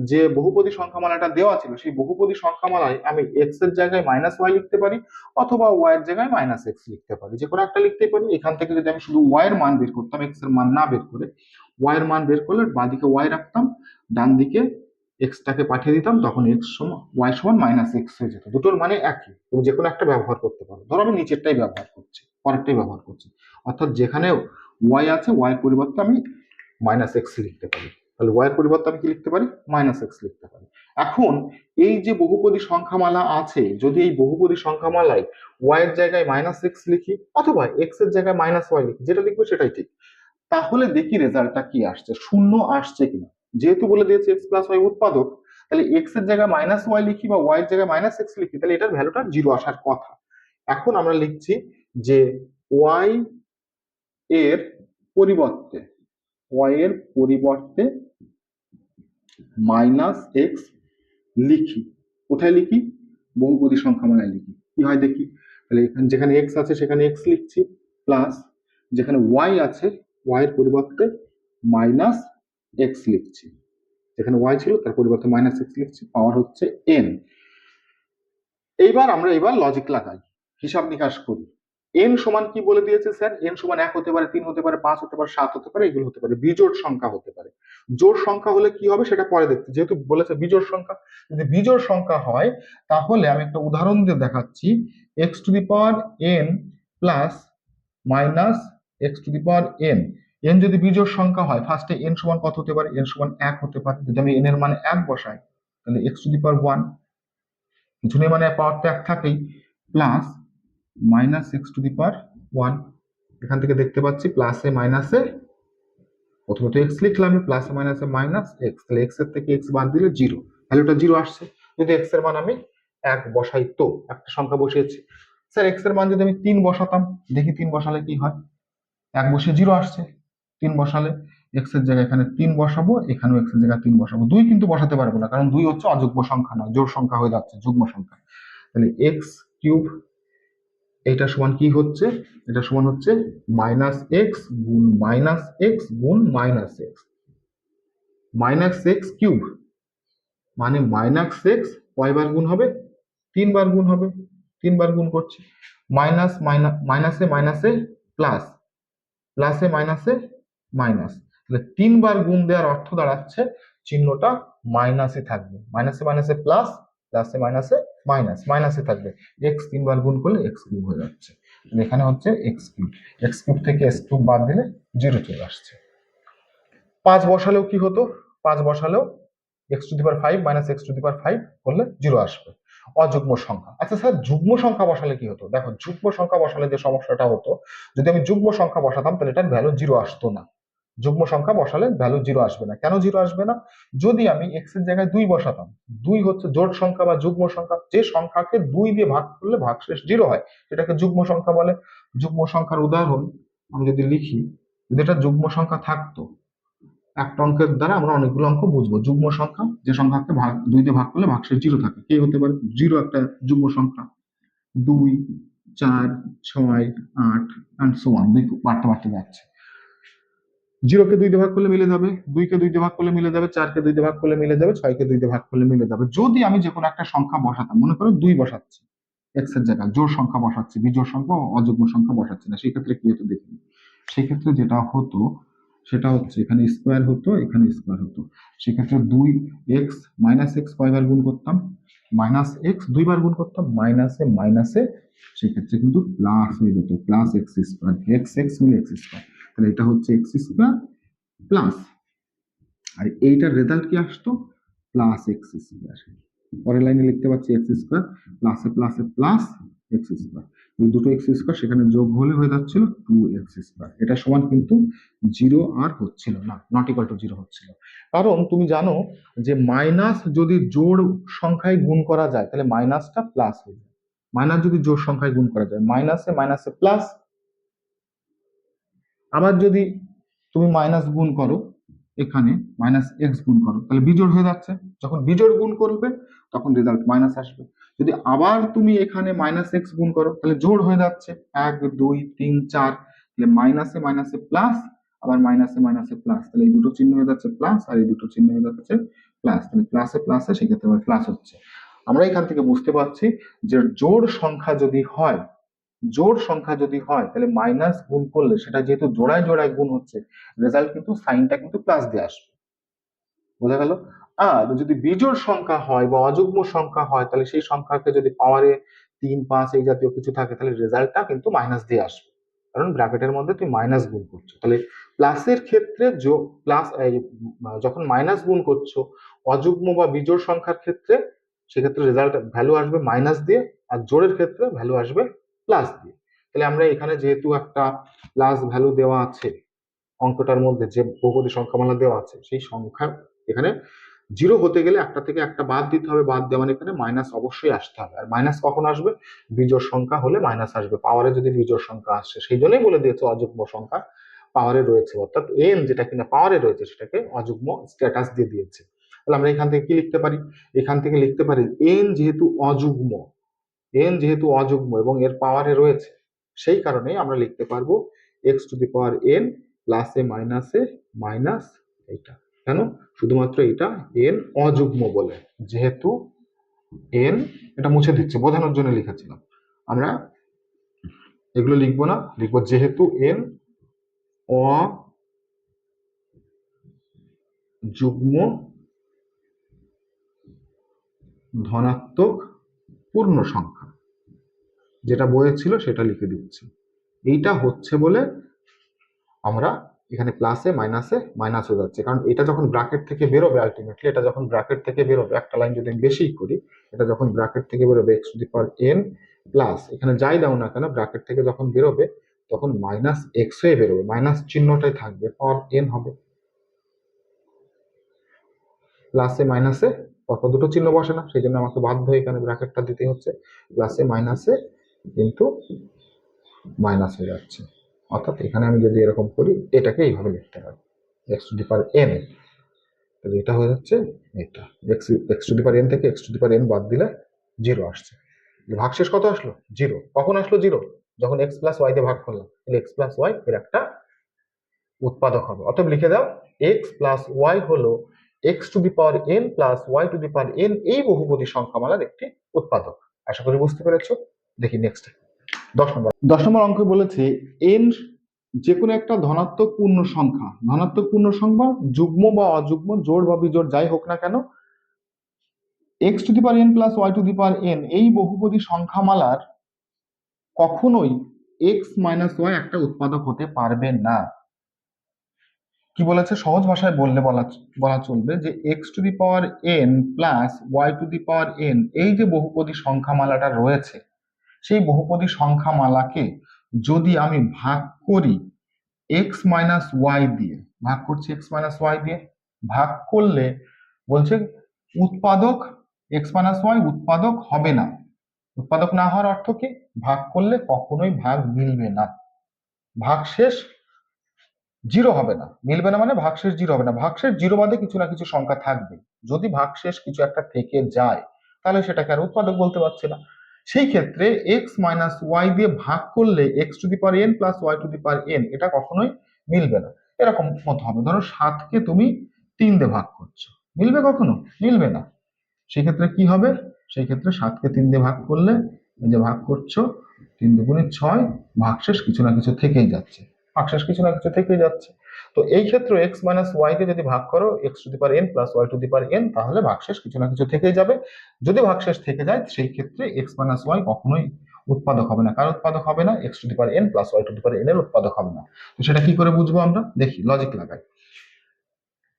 যে বহুপদী সংখ্যামালাটা দেওয়া ছিল, সেই বহুপদী সংখ্যামালায় আমি এক্স এর জায়গায় মাইনাস ওয়াই লিখতে পারি অথবা ওয়াই এর জায়গায় মাইনাস এক্স লিখতে পারি, যে কোনো একটা লিখতেই পারি। এখান থেকে যদি আমি শুধু ওয়াই এর মান বের করতাম, এক্স এর মান না বের করে ওয়াই এর মান বের করলে বাঁ দিকে ওয়াই রাখতাম, ডান দিকে এক্স টাকে পাঠিয়ে দিতাম, তখন এক্স সমান ওয়াই সমান মাইনাস এক্স হয়ে যেত। দুটোর মানে একই, তুমি যে কোনো একটা ব্যবহার করতে পারো। ধরো আমি নিচেরটাই ব্যবহার করছি, পরেরটাই ব্যবহার করছি, অর্থাৎ যেখানে ওয়াই আছে ওয়াই এর পরিবর্তে আমি মাইনাস এক্স লিখতে পারি। তাহলে ওয়াই এর পরিবর্তে আমি কি লিখতে পারি, মাইনাস এক্স লিখতে পারি। এখন এই যে বহুপদী সংখ্যামালা আছে, যদি এই বহুপদী সংখ্যামালায় ওয়াই এর জায়গায় মাইনাস এক্স লিখি অথবা এক্স এর জায়গায় মাইনাস ওয়াই লিখি, যেটা লিখবো সেটাই ঠিক। তাহলে দেখি রেজাল্টটা কি আসছে, শূন্য আসছে কিনা। যেহেতু বলে দিয়েছে এক্স প্লাস ওয়াই উৎপাদক, তাহলে এক্স এর জায়গায় মাইনাস ওয়াই লিখি বা ওয়াই এর জায়গায় মাইনাস এক্স লিখি, তাহলে এটার ভ্যালুটা 0 আসার কথা। এখন আমরা লিখছি যে ওয়াই এর পরিবর্তে, ওয়াই এর পরিবর্তে মাইনাস এক্স লিখি। কোথায় লিখি, বহুপদী সংখ্যামালায় লিখি। কি হয় দেখি, তাহলে এখানে যেখানে এক্স আছে সেখানে এক্স লিখছি, প্লাস যেখানে ওয়াই আছে ওয়াই এর পরিবর্তে মাইনাস এক্স লিখছি, যেখানে ওয়াই ছিল তার পরিবর্তে মাইনাস এক্স লিখছি, পাওয়ার হচ্ছে এন। এইবার আমরা লজিক লাগাই, হিসাব নিকাশ করি। এন সমান কি বলে দিয়েছে স্যার? এন সমান 1 হতে পারে, 3 হতে পারে, 5 হতে পারে, 7 হতে পারে, এগুলো হতে পারে, বিজোড় সংখ্যা হতে পারে। জোড় সংখ্যা হলে কি হবে সেটা পরে দেখতে, যেহেতু বলেছে বিজোড় সংখ্যা। যদি বিজোড় সংখ্যা হয় তাহলে আমি একটা উদাহরণ দিয়ে দেখাচ্ছি। X to the power n plus minus X to the power N, N যদি বিজোড় সংখ্যা হয় ফার্স্টে এন সমান কত হতে পারে? এন সমান 1 হতে পারে। যদি আমি এন এর মানে 1 বসাই তাহলে এক্স টু দি পাওয়ার 1, কিছু নেই মানে পাওয়ার তো 1 থাকেই, plus minus X to the power 1। এখান থেকে দেখতে পাচ্ছি প্লাসে মাইনাসে, প্রথমে তো এক্স লিখলাম, প্লাসে মাইনাসে মাইনাস এক্স, তাহলে এক্স এর থেকে এক্স বাদ দিলে 0, ভ্যালুটা 0 আসছে। যদি এক্স এর মান আমি 1 বসাই, তো একটা সংখ্যা বসিয়েছি। স্যার এক্স এর মান যদি আমি 3 বসাতাম, দেখি 3 বসালে কি হয়? 1 বসে 0 আসছে। 3 বসালে এক্স এর জায়গায় এখানে 3 বসাবো, এখানেও এক্স এর জায়গায় 3 বসাবো। 2 কিন্তু বসাতে পারবো না, কারণ 2 হচ্ছে অযুগ্ম সংখ্যা নয়, জোড় সংখ্যা হয়ে যাচ্ছে, যুগ্ম সংখ্যা। তাহলে এক্স কিউব এটা সমান কি হচ্ছে? এটা সমান হচ্ছে মাইনাস এক্স গুণ মাইনাস এক্স গুণ minus x, minus x cube মানে মাইনাস এক্স কয়বার গুণ হবে? 3 বার গুণ হবে। 3 বার গুণ করছি, মাইনাস মাইনাসে মাইনাসে প্লাস, প্লাসে মাইনাসে মাইনাস, তাহলে 3 বার গুণ দেওয়ার অর্থ দাঁড়াচ্ছে চিহ্নটা মাইনাসে থাকবে, মাইনাসে মাইনাসে প্লাস, প্লাসে মাইনাসে মাইনাস, মাইনাসে থাকবে। এক্স 3 বার গুণ করলে এক্স কিউব হয়ে যাচ্ছে, এখানে হচ্ছে এক্স কিউব। এক্স কিউব থেকে এক্স কিউব বাদ দিলে 0 চলে আসছে। 5 বসালেও কি হতো? 5 বসালেও X to the power 5 minus X to the power 5 করলে 0 আসবে, অযুগ্ম সংখ্যা। আচ্ছা স্যার যুগ্ম সংখ্যা বসালে কি হতো? দেখো যুগ্ম সংখ্যা বসালে যে সমস্যাটা হতো, যদি আমি যুগ্ম সংখ্যা বসাতাম তাহলে এটার ভ্যালু 0 আসতো না। যুগ্ম সংখ্যা বসালে ভ্যালু 0 আসবে না। কেন 0 আসবে না? যদি আমি এক্স এর জায়গায় 2 বসাতাম, 2 হচ্ছে জোড় সংখ্যা বা যুগ্ম সংখ্যা, যে সংখ্যাকে 2 দিয়ে ভাগ করলে ভাগশেষ 0 হয় সেটাকে যুগ্ম সংখ্যা বলে। যুগ্ম সংখ্যার উদাহরণ আমি যদি লিখি, যদি এটা যুগ্ম সংখ্যা থাকতো, একটা অঙ্কের দ্বারা আমরা অনেকগুলো অঙ্ক বুঝবো। যুগ্ম সংখ্যা যে সংখ্যাকে 2 দিয়ে ভাগ করলে ভাগশেষ 0 থাকে, কে হতে পারে? 0 একটা যুগ্ম সংখ্যা। 2, 4, 6, 8 এন্ড সো অন, বাড়তে বাড়তে যাচ্ছে। 0 কে 2 দিয়ে ভাগ করলে মিলে যাবে, 2 কে 2 দিয়ে ভাগ করলে মিলে যাবে, 4 কে 2 দিয়ে ভাগ করলে মিলে যাবে, 6 কে 2 দিয়ে ভাগ করলে মিলে যাবে। যদি আমি যে কোনো একটা সংখ্যা বসাতাম, মনে করো 2 বসাচ্ছি এক্স এর জায়গায়, জোড় সংখ্যা বসাচ্ছি, বিজোড় সংখ্যা অযুগ্ম সংখ্যা বসাচ্ছি না, সেই ক্ষেত্রে কি হতো দেখি। সেই ক্ষেত্রে যেটা হতো সেটা হচ্ছে এখানে স্কোয়ার হতো, এখানে স্কোয়ার হতো। সেক্ষেত্রে 2 এক্স মাইনাস এক্স কয়বার গুণ করতাম? মাইনাস এক্স 2 বার গুণ করতাম, মাইনাসে মাইনাসে সেক্ষেত্রে কিন্তু প্লাস হয়ে যেত, plus x square, x x মিলে এক্স স্কোয়ার। তাহলে এটা হচ্ছে এক্স স্কোয়ার প্লাস, আর এইটার রেজাল্ট কি আসতো? Plus x square. পরের লাইনে লিখতে পাচ্ছি এক্স স্কোয়ার প্লাসে প্লাসে প্লাস এক্স স্কোয়ার, দুটো এক্স স্কোয়ার সেখানে যোগ হলে হয়ে যাচ্ছিল 2x স্কোয়ার। এটা সমান কিন্তু 0 আর হচ্ছিল না, নট ইকুয়াল টু 0 হচ্ছিল। কারণ তুমি জানো যে মাইনাস যদি জোড় সংখ্যায় গুণ করা যায় তাহলে মাইনাসটা প্লাস হয়ে যায়। মাইনাস যদি জোড় সংখ্যায় গুণ করা যায়, মাইনাসে মাইনাসে প্লাস। আবার যদি তুমি মাইনাস গুণ করো, এখানে মাইনাস এক্স গুণ করো, তাহলে বিজোড় হয়ে যাচ্ছে। যখন বিজোড় গুণ করবে তখন রেজাল্ট মাইনাস আসবে। যদি আবার তুমি এখানে মাইনাস এক্স গুণ করো তাহলে জোড় হয়ে যাচ্ছে, 1 2 3 4, তাহলে মাইনাসে মাইনাসে প্লাস, আবার মাইনাসে মাইনাসে প্লাস, তাহলে এই দুটো চিহ্ন হয়ে যাচ্ছে প্লাস, আর এই দুটো চিহ্ন হয়ে যাচ্ছে প্লাস, তাহলে প্লাসে প্লাসে সেক্ষেত্রে আবার প্লাস হচ্ছে। আমরা এখান থেকে বুঝতে পারছি যে জোড় সংখ্যা যদি হয়, জোড় সংখ্যা যদি হয় তাহলে মাইনাস গুণ করলে সেটা যেহেতু জোড়ায় জোড়ায় গুণ হচ্ছে, রেজাল্ট কিন্তু সাইনটা কিন্তু প্লাস দিয়ে আসবে। বোঝা গেল? আর যদি বিজোড় সংখ্যা হয় বা অযুগ্ম সংখ্যা হয় তাহলে সেই সংখ্যাকে যদি পাওয়ারে 3 5 এই জাতীয় কিছু থাকে তাহলে রেজাল্টটা কিন্তু মাইনাস দিয়ে আসবে, কারণ ব্র্যাকেটের মধ্যে তুমি মাইনাস গুণ করছো। তাহলে প্লাসের ক্ষেত্রে প্লাস যখন মাইনাস গুণ করছো অযুগ্ম বা বিজোড় সংখ্যার ক্ষেত্রে, সেক্ষেত্রে রেজাল্ট ভ্যালু আসবে মাইনাস দিয়ে, আর জোড়ের ক্ষেত্রে ভ্যালু আসবে প্লাস দিয়ে। তাহলে আমরা এখানে যেহেতু একটা প্লাস ভ্যালু দেওয়া আছে অঙ্কটার মধ্যে, যে বহুপদী সংখ্যামালা দেওয়া আছে সেই সংখ্যা এখানে 0 হতে গেলে একটা থেকে একটা বাদ দিতে হবে, বাদ দেওয়া মানে এখানে মাইনাস অবশ্যই আসতে হবে। আর মাইনাস কখন আসবে? বিজোড় সংখ্যা হলে মাইনাস আসবে, পাওয়ারে যদি বিজোড় সংখ্যা আসছে। সেই জন্যই বলে দিয়েছে অযুগ্ম সংখ্যা পাওয়ারে রয়েছে, অর্থাৎ এন যেটা কিনা পাওয়ারে রয়েছে সেটাকে অযুগ্ম স্ট্যাটাস দিয়ে দিয়েছে। তাহলে আমরা এখান থেকে কি লিখতে পারি? এখান থেকে লিখতে পারি এন যেহেতু অযুগ্ম, এন যেহেতু অযুগ্ম এবং এর পাওয়ারে রয়েছে, সেই কারণে আমরা লিখতে পারবো x to the power N প্লাসে মাইনাসে মাইনাস এটা। কেন? শুধুমাত্র এটা এন অযুগ্ম বলে, যেহেতু এন, এটা মুছে দিচ্ছে বোঝানোর জন্য লিখেছিলাম আমরা, এগুলো লিখবো না, লিখবো যেহেতু n অযুগ্ম ধনাত্মক পূর্ণ সংখ্যা, যেটা বইয়ে ছিল সেটা লিখে দিচ্ছি। এইটা হচ্ছে বলে আমরা এখানে প্লাসে মাইনাসে মাইনাস হয়ে যাচ্ছে, কারণ এটা যখন ব্র্যাকেট থেকে বেরোবে আলটিমেটলি, এটা যখন ব্র্যাকেট থেকে বেরোবে, একটা লাইন যদি আমি বেশি করি, এটা যখন ব্র্যাকেট থেকে বেরোবে x to the power n plus, এখানে যাই দাও না কেন ব্র্যাকেট থেকে যখন বেরোবে তখন মাইনাস এক্স হয়ে বেরোবে, মাইনাস চিহ্নটাই থাকবে, পাওয়ার এন হবে। প্লাসে মাইনাসে পরপর দুটো চিহ্ন বসে না, সেই জন্য আমাকে বাধ্য হয়ে এখানে ব্র্যাকেটটা দিতে হচ্ছে, প্লাসে মাইনাসে কিন্তু মাইনাস হয়ে যাচ্ছে। অর্থাৎ এখানে আমি যদি এরকম করি এটাকে এইভাবে লিখতে পারি X to the power N, তাহলে এটা হয়ে যাচ্ছে এটা X to the power N থেকে X to the power N বাদ দিলে জিরো আসছে। ভাগশেষ কত আসলো? জিরো। কখন আসলো জিরো? যখন এক্স প্লাস ওয়াই দিয়ে ভাগ করলাম, তাহলে এক্স প্লাস ওয়াই এর একটা উৎপাদক হবে। অতএব লিখে দাও এক্স প্লাস ওয়াই হলো x to the power n plus y to the power n এই বহুপদী সংখ্যামালার একটি উৎপাদক। আশা করি বুঝতে পেরেছো। দেখি নেক্সট 10 নম্বর অঙ্কে বলেছে এন যে কোনো একটা ধনাত্মক পূর্ণ সংখ্যা, ধনাত্মক পূর্ণ সংখ্যা যুগ্ম বা অযুগ্ম, জোড় বা বিজোড় যাই হোক না কেন, x to the power n plus y to the power n এই বহুপদী সংখ্যামালার কখনোই এক্স মাইনাস ওয়াই একটা উৎপাদক হতে পারবে না। কি বলেছে? সহজ ভাষায় বললে বলা চলবে যে x to the power n plus y to the power n এই যে বহুপদী সংখ্যামালাটা রয়েছে, সেই বহুপদী সংখ্যামালাকে যদি আমি ভাগ করি এক্স মাইনাস ওয়াই দিয়ে, ভাগ করছি এক্স মাইনাস ওয়াই দিয়ে, ভাগ করলে বলছে উৎপাদক এক্স মাইনাস ওয়াই উৎপাদক হবে না। উৎপাদক না হওয়ার অর্থ কি? ভাগ করলে কখনোই ভাগ মিলবে না, ভাগশেষ জিরো হবে না। মিলবে না মানে ভাগশেষ জিরো হবে না, ভাগশেষ জিরো বাদে কিছু না কিছু সংখ্যা থাকবে। যদি ভাগশেষ কিছু একটা থেকে যায় তাহলে সেটাকে আর উৎপাদক বলতে পারছি না। সেই ক্ষেত্রে এক্স মাইনাস ওয়াই দিয়ে ভাগ করলে x to the power n plus y to the power N এটা কখনোই মিলবে না। এরকম মত হবে, ধরো 7কে তুমি 3 দিয়ে ভাগ করছো, মিলবে কখনো? মিলবে না। সেক্ষেত্রে কি হবে? সেই ক্ষেত্রে 7কে 3 দিয়ে ভাগ করলে, এই যে ভাগ করছো 3 দুগুণে 6, ভাগশেষ কিছু না কিছু থেকেই যাচ্ছে, ভাগশেষ কিছু না কিছু থেকেই যাচ্ছে। তো এই ক্ষেত্রে এক্স মাইনাস ওয়াই কে যদি ভাগ করো x to the power n plus y to the power N, তাহলে ভাগশেষ কিছু না কিছু থেকেই যাবে। যদি ভাগশেষ থেকে যায় সেই ক্ষেত্রে এক্স মাইনাস ওয়াই কখনোই উৎপাদক হবে না। কার উৎপাদক হবে না? X to the power n plus y to the power n এর উৎপাদক হবে না। তো সেটা কি করে বুঝবো আমরা? দেখি, লজিক লাগাই।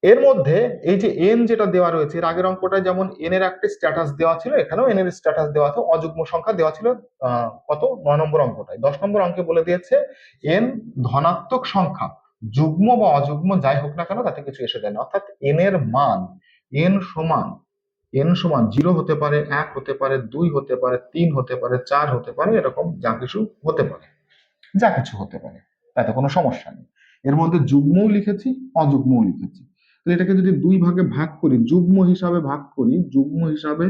এর মধ্যে এই যে এন যেটা দেওয়া রয়েছে, এর আগের অঙ্কটা যেমন এন এর একটা স্ট্যাটাস দেওয়া ছিল, এখানেও এন এর স্ট্যাটাস দেওয়া আছে, অযুগ্ম সংখ্যা দেওয়া ছিল। কত? 9 নম্বর অঙ্কটায়। 10 নম্বর অঙ্কে বলে দিয়েছে এন ধনাত্মক সংখ্যা, যুগ্ম বা অযুগ্ম যাই হোক না কেন তাতে কিছু এসে যায় না। অর্থাৎ এন এর মান এন সমান 0 হতে পারে, 1 হতে পারে, 2 হতে পারে, 3 হতে পারে, 4 হতে পারে, এরকম যা কিছু হতে পারে, যা কিছু হতে পারে, তাতে কোনো সমস্যা নেই। এর মধ্যে যুগ্মও লিখেছি, অযুগ্মও লিখেছি। তো এটাকে যদি 2 ভাগে ভাগ করি, যুগ্ম হিসাবে ভাগ করি, যুগ্ম হিসাবে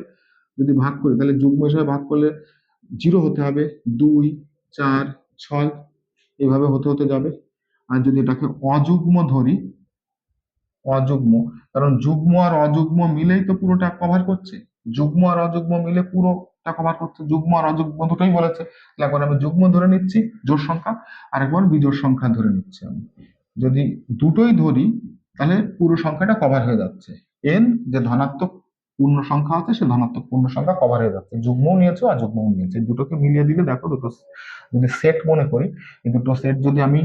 যদি ভাগ করি, তাহলে যুগ্ম হিসাবে ভাগ করলে 0 হতে হবে, 2, 4, 6 এভাবে হতে হতে যাবে। আর যদি এটাকে অযুগ্ম ধরি, অযুগ্ম, কারণ যুগ্ম আর অযুগ্ম মিলেই তো পুরোটা কভার করছে, যুগ্ম আর অযুগ্ম মিলে পুরোটা কভার করছে, যুগ্ম আর অযুগ্ম দুটোই বলেছে। একবার আমি যুগ্ম ধরে নিচ্ছি জোড় সংখ্যা, আর একবার বিজোড় সংখ্যা ধরে নিচ্ছি। আমি যদি দুটোই ধরি তাহলে পুরো সংখ্যাটা কভার হয়ে যাচ্ছে। এন যে ধনাত্মক পূর্ণ সংখ্যা আছে সে ধনাত্মক পূর্ণ সংখ্যা কভার হয়ে যাচ্ছে, যুগ্মও নিয়েছে অযুগ্মও নিয়েছে, দুটোকে মিলিয়ে দিলে দেখো দুটো যদি সেট মনে করি, এই দুটো সেট যদি আমি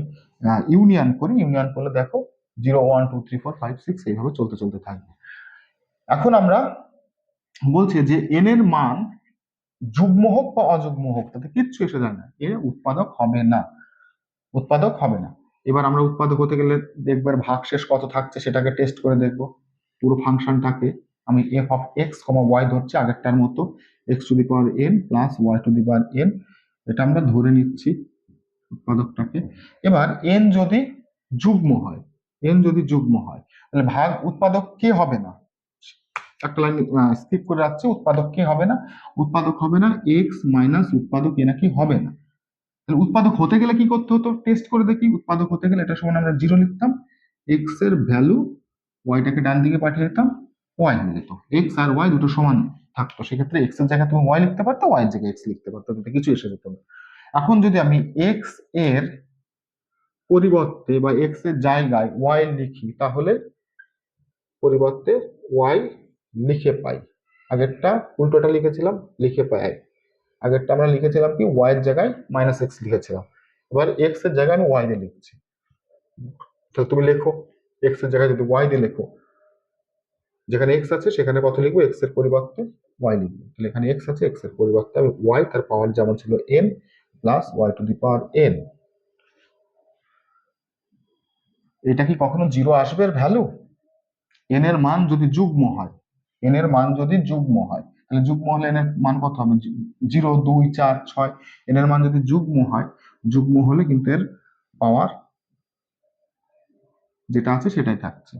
ইউনিয়ন করি, ইউনিয়ন করলে দেখো 0, 1, 2, 3, 4, 5, 6 এইভাবে চলতে চলতে থাকবে। এখন আমরা বলছি যে এন এর মান যুগ্ম হোক বা অযুগ্ম হোক তাতে কিচ্ছু এসে যায় না, এর উৎপাদক হবে না, উৎপাদক হবে না। এবার আমরা উৎপাদক হতে গেলে দেখবার ভাগশেষ কত থাকছে সেটাকে টেস্ট করে দেখব। পুরো ফাংশনটাকে আমি f of x comma y ধরছি আগেরটার মতো, x to the power n plus y to the power N, এটা আমরা ধরে নিচ্ছি উৎপাদকটাকে। এবার এন যদি যুগ্ম হয়, এন যদি যুগ্ম হয় তাহলে ভাগ উৎপাদক কে হবে না? একটা লাইন স্কিপ করে রাখছি, উৎপাদক কে হবে না? উৎপাদক হবে না এক্স মাইনাস উৎপাদক এ নাকি হবে না। তাহলে উৎপাদক হতে গেলে কি করতে হতো? টেস্ট করে দেখি। উৎপাদক হতে গেলে এটা সমান আমরা 0 লিখতাম, এক্স এর ভ্যালু ওয়াইটাকে ডান দিকে পাঠিয়ে দিতাম, ওয়াই হয়ে যেত, এক্স আর ওয়াই দুটো সমান থাকতো। সেক্ষেত্রে এক্স এর জায়গায় তুমি ওয়াই লিখতে পারতো, ওয়াই এর জায়গায় এক্স লিখতে পারতো, তাতে কিছু এসে যেত না। এখন যদি আমি এক্স এর পরিবর্তে বা এক্স এর জায়গায় ওয়াই লিখি তাহলে পরিবর্তে ওয়াই লিখে পাই। আগেরটা উল্টোটা লিখেছিলাম, লিখে পাই। আগেরটা আমরা লিখেছিলাম কি ওয়াই এর জায়গায় মাইনাস এক্স লিখেছিলাম, এবার এক্স এর জায়গায় আমি ওয়াই দিয়ে লিখছি। তাহলে তুমি লেখো এক্স এর জায়গায় যদি ওয়াই দিয়ে লেখো, যেখানে এক্স আছে সেখানে কত লিখবো, এক্স এর পরিবর্তে ওয়াই লিখবো। তাহলে এখানে এক্স আছে, এক্স এর পরিবর্তে আমি ওয়াই, তার পাওয়ার যেমন ছিল n plus y to the power N. এটা কি কখনো জিরো আসবে এর ভ্যালু? এন এর মান যদি যুগ্ম হয়, এন এর মান যদি যুগ্ম হয়, তাহলে যুগ্ম হলে এন এর মান কত হবে? 0, 2, 4, 6। এন এর মান যদি যুগ্ম হয়, যুগ্ম হলে কিন্তু এর পাওয়ার যেটা আছে সেটাই থাকছে,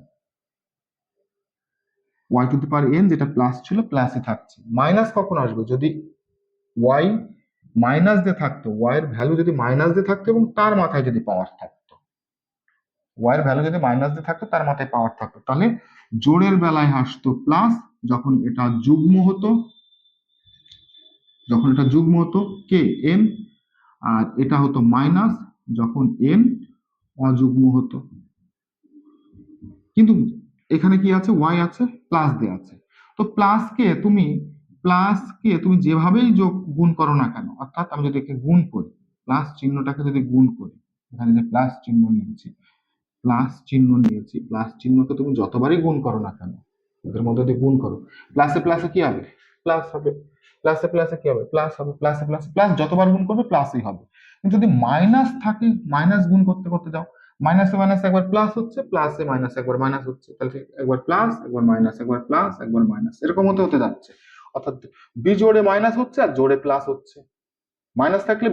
y to the power n যেটা প্লাস ছিল প্লাসই থাকছে। মাইনাস কখন আসবে? যদি ওয়াই মাইনাস দিয়ে থাকতো, ওয়াই এর ভ্যালু যদি মাইনাস দিয়ে থাকতো এবং তার মাথায় যদি পাওয়ার থাকতো, ওয়াই এর ভ্যালু যদি মাইনাস দিয়ে থাকতো তার মাথায় পাওয়ার থাকতো, তাহলে জোড়ের বেলায় আসতো প্লাস, যখন এটা যুগ্ম হতো, যখন এটা যুগ্ম হতো কে এন, আর এটা হতো মাইনাস যখন এন অযুগ্ম হতো। কিন্তু এখানে কি আছে? ওয়াই আছে, প্লাস দিয়ে আছে। তো প্লাসকে তুমি যেভাবেই যোগ গুণ করো না কেন, অর্থাৎ আমি যদি একে গুণ করি, প্লাস চিহ্নটাকে যদি গুণ করি, এখানে যে প্লাস চিহ্ন নিয়েছি, প্লাস চিহ্নকে তুমি যতবারই গুণ করো না কেন, এদের মধ্যে যদি গুণ করো, প্লাসে প্লাসে কি হবে? প্লাস হবে। প্লাসে প্লাসে কি হবে? প্লাস হবে। প্লাসে প্লাসে প্লাস, যতবার গুণ করবে প্লাসই হবে। কিন্তু যদি মাইনাস থাকে, মাইনাস গুণ করতে করতে যাও, মাইনাসে মাইনাস একবার প্লাস হচ্ছে, প্লাসে মাইনাস একবার মাইনাস হচ্ছে, তাহলে একবার প্লাস একবার মাইনাস, একবার প্লাস একবার মাইনাস, এরকম হতে হতে যাচ্ছে। অর্থাৎ বিজোড়ে মাইনাস হচ্ছে আর জোড়ে প্লাস হচ্ছে। মাইনাস থাকলে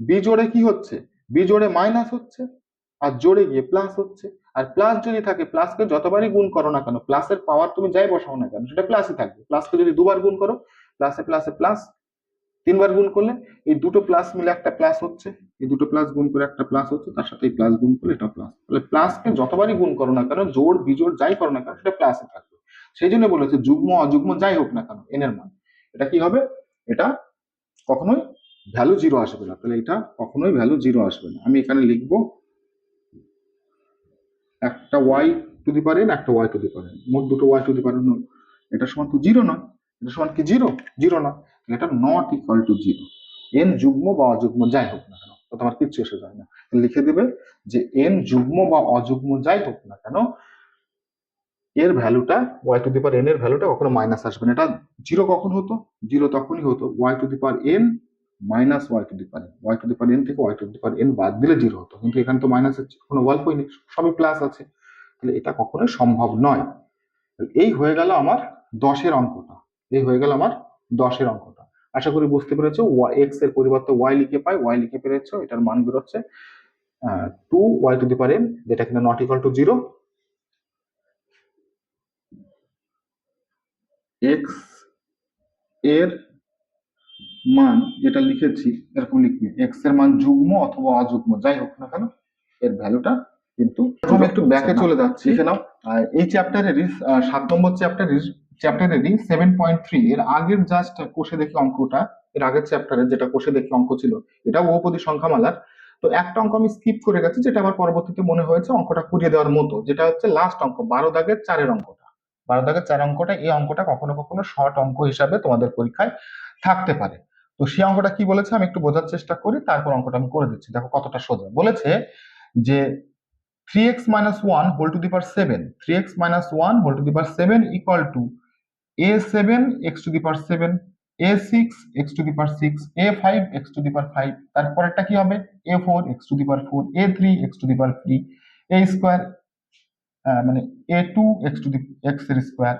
বিজোড়ে কি হচ্ছে? বিজোড়ে মাইনাস হচ্ছে আর জোড়ে গিয়ে প্লাস হচ্ছে। আর প্লাস যদি থাকে, প্লাসকে যতবারই গুণ করো না কেন, প্লাসের পাওয়ার তুমি যাই বসাও না কেন, সেটা প্লাসই থাকবে। প্লাসকে যদি দুবার গুণ করো, প্লাসে প্লাসে প্লাস, তিনবার গুণ করলে এই দুটো প্লাস মিলে একটা প্লাস হচ্ছে, এই দুটো প্লাস গুণ করে একটা প্লাস হচ্ছে, তার সাথে এই প্লাস গুণ করলে এটা প্লাস। তাহলে প্লাসকে যতবারই গুণ করো না কেন, জোড় বিজোড় যাই করো না কেন, সেটা প্লাসে থাকবে। সেই জন্য বলেছে যুগ্ম অযুগ্ম যাই হোক না কেন, এন এর মান এটা কি হবে? এটা কখনোই ভ্যালু জিরো আসবে না। তাহলে এটা কখনোই ভ্যালু জিরো আসবে না। আমি এখানে লিখবো একটা Y to the power N, একটা Y to the power N, মোট দুটো Y to the power N. এটা সমান তো জিরো নয়, এটা সমান কি জিরো? জিরো না, এটা not equal to zero. N যুগ্ম বা অযুগ্ম যাই হোক না কেন, তো তোমার কিচ্ছু এসে যায় না। লিখে দেবে যে এন যুগ্ম বা অযুগ্ম যাই হোক না কেন, এর ভ্যালুটা y to the power n এর ভ্যালুটা কখনো মাইনাস আসবে না। এটা জিরো কখন হতো? জিরো তখনই হতো Y to the power N minus Y to the power N. Y to the power N থেকে Y to the power N বাদ দিলে জিরো হতো, কিন্তু এখানে তো মাইনাসের কোনো গল্পই নেই, সবই প্লাস আছে। তাহলে এটা কখনোই সম্ভব নয়। এই হয়ে গেল আমার 10-এর অঙ্কটা। এই হয়ে গেল আমার 10-এর অঙ্কটা। আশা করি বুঝতে পেরেছো। এক্স এর পরিবর্তে ওয়াই লিখে পাই, ওয়াই লিখে পেরেছো, এটার মান বেরোচ্ছে 2 y to the power n, যেটা কিনা not equal to zero. X এর মান যেটা লিখেছি, এরকম লিখবি, এক্স এর মান যুগ্ম অথবা অযুগ্ম যাই হোক না কেন, এর ভ্যালুটা কিন্তু আমি একটু ব্যাকে চলে যাচ্ছি। লিখে নাও। এই চ্যাপ্টারেরই 7 নম্বর চ্যাপ্টারেরই 7.3 এর আগের জাস্ট কোষে দেখি অঙ্কটা, এর আগের চ্যাপ্টারে যেটা কোষে দেখি অঙ্ক ছিল, এটা বহুপদী সংখ্যামালার। তো একটা অঙ্ক আমি স্কিপ করে গেছি, যেটা আমার পরবর্তীতে মনে হয়েছে অঙ্কটা করিয়ে দেওয়ার মতো, যেটা হচ্ছে লাস্ট অঙ্ক 12 দাগের 4-এর অঙ্কটা। 12 দাগের 4 অঙ্কটা, এই অঙ্কটা কখনো কখনো শর্ট অঙ্ক হিসাবে তোমাদের পরীক্ষায় থাকতে পারে। তো সেই অঙ্কটা কি বলেছে আমি একটু বোঝার চেষ্টা করি, তারপর অঙ্কটা আমি করে দিচ্ছি। দেখো কতটা সোজা। বলেছে যে 3x minus 1 whole to the power 7, 3x minus 1 whole to the power 7 equal to a7 x to the power 7, a6 x to the power 6, a5 x to the power 5, তারপরেরটা কি হবে? a4 x to the power 4, a3 x to the power 3, a square মানে a2 x to the x এর square,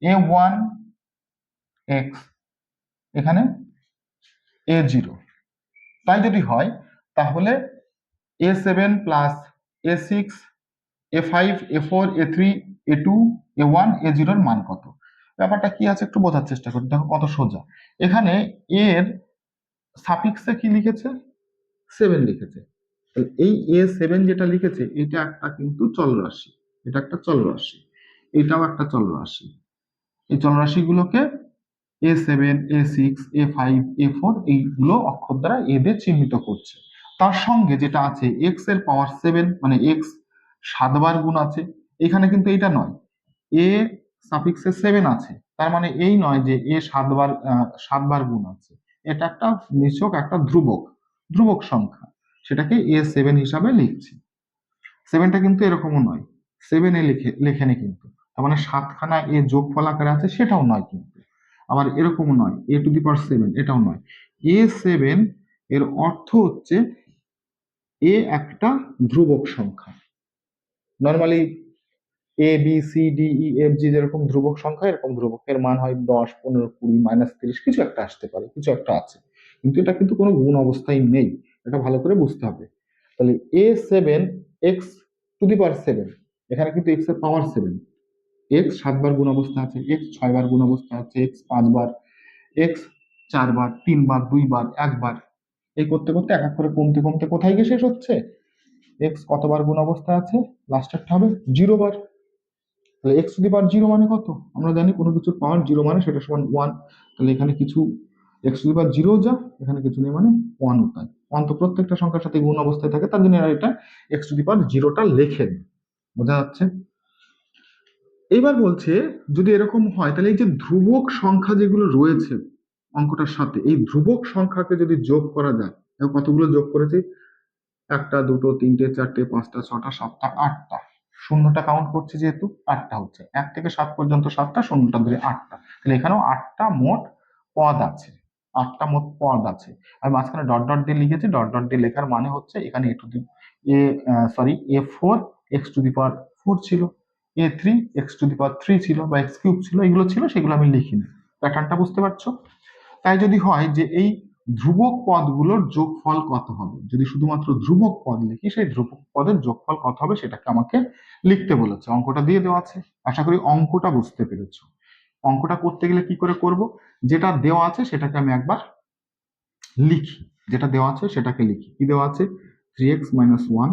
a1 x, এখানে a0। তাই যদি হয় তাহলে a7 plus a6 a5 a4 a3 a2 a1 a0 এর মান কত? ব্যাপারটা কি আছে একটু বোঝার চেষ্টা করি। দেখো কত সোজা। এখানে এর সাফিক্সে কি লিখেছে? 7 লিখেছে। এই a7 যেটা লিখেছে এটা একটা কিন্তু চলরাশি, এটা একটা চলরাশি, এটাও একটা চলরাশি। এই চলরাশিগুলোকে A7 A6 A5 A4 এইগুলো অক্ষর দ্বারা এদের চিহ্নিত করছে। তার সঙ্গে যেটা আছে এক্স এর পাওয়ার 7 মানে এক্স 7 বার গুণ আছে, এখানে কিন্তু এটা নয়, এ সাফিক্সে 7 আছে, তার মানে এই নয় যে এ 7 বার গুণ আছে, এটা একটা নিছক একটা ধ্রুবক ধ্রুবক সংখ্যা, সেটাকে A7 হিসাবে লিখছি। 7টা কিন্তু এরকমও নয়, 7 লেখেনি কিন্তু, তার মানে 7খানা এ যোগফল আকারে আছে সেটাও নয় কিন্তু, আবার এরকমও নয় A⁴ এটাও নয়। A7 এর অর্থ হচ্ছে এ একটা ধ্রুবক সংখ্যা। Normally A B C D E F G যেরকম ধ্রুবক সংখ্যা, এরকম ধ্রুবকের মান হয় 10 15 20 -30 কিছু একটা আসতে পারে, কিছু একটা আছে, কিন্তু এটা কিন্তু কোনো গুণ অবস্থায় নেই, এটা ভালো করে বুঝতে হবে। তাহলে A7 X⁴ এখানে কিন্তু x এর পাওয়ার 7, x 7 বার গুণ অবস্থা আছে, x 6 বার গুণ অবস্থা আছে, x 5 বার, x 4 বার, 3 বার, 2 বার, 1 বার, এই করতে করতে এক এক করে কমতে কমতে কোথায় গিয়ে শেষ হচ্ছে, x কতবার গুণ অবস্থা আছে, লাস্টেরটা হবে 0 বার। তাহলে x⁴ মানে কত, আমরা জানি কোনো কিছুর পাওয়ার 0 মানে সেটা সমান 1, তাহলে এখানে কিছু x⁴ যা, এখানে কিছু নেই মানে 1 ও তাই। 1 তো প্রত্যেকটা সংখ্যার সাথে গুণ অবস্থায় থাকে, তার জন্য এরা এটা x⁴ লেখে দেয়। বোঝা যাচ্ছে? এইবার বলছে যদি এরকম হয় তাহলে এই যে ধ্রুবক সংখ্যা যেগুলো রয়েছে অঙ্কটার সাথে, এই ধ্রুবক সংখ্যাকে যদি যোগ করা যায়, কতগুলো যোগ করেছি, 1টা 2টো 3টে 4টে 5টা 6টা 7টা 8টা, শূন্যটা কাউন্ট করছে যেহেতু 8টা হচ্ছে, 1 থেকে 7 পর্যন্ত 7টা, শূন্যটা ধরে 8টা, তাহলে এখানেও 8টা মোট পদ আছে, 8টা মোট পদ আছে। আর মাঝখানে ডট ডট দিয়ে লিখেছি, ডট ডট দিয়ে লেখার মানে হচ্ছে এখানে A4 x⁴ ছিল, A3 x⁴ ছিল বা x³ ছিল, এগুলো ছিল, সেগুলো আমি লিখিনি। প্যাটার্নটা বুঝতে পারছো? তাই যদি হয় যে এই ধ্রুবক পদগুলোর যোগফল কত হবে, যদি শুধুমাত্র ধ্রুবক পদ লিখি, সেই ধ্রুবক পদের যোগফল কত হবে সেটাকে আমাকে লিখতে বলেছে, অঙ্কটা দিয়ে দেওয়া আছে। আশা করি অঙ্কটা বুঝতে পেরেছো। অঙ্কটা করতে গেলে কি করে করব, যেটা দেওয়া আছে সেটাকে আমি একবার লিখি, যেটা দেওয়া আছে সেটাকে লিখি। কি দেওয়া আছে, 3x - 1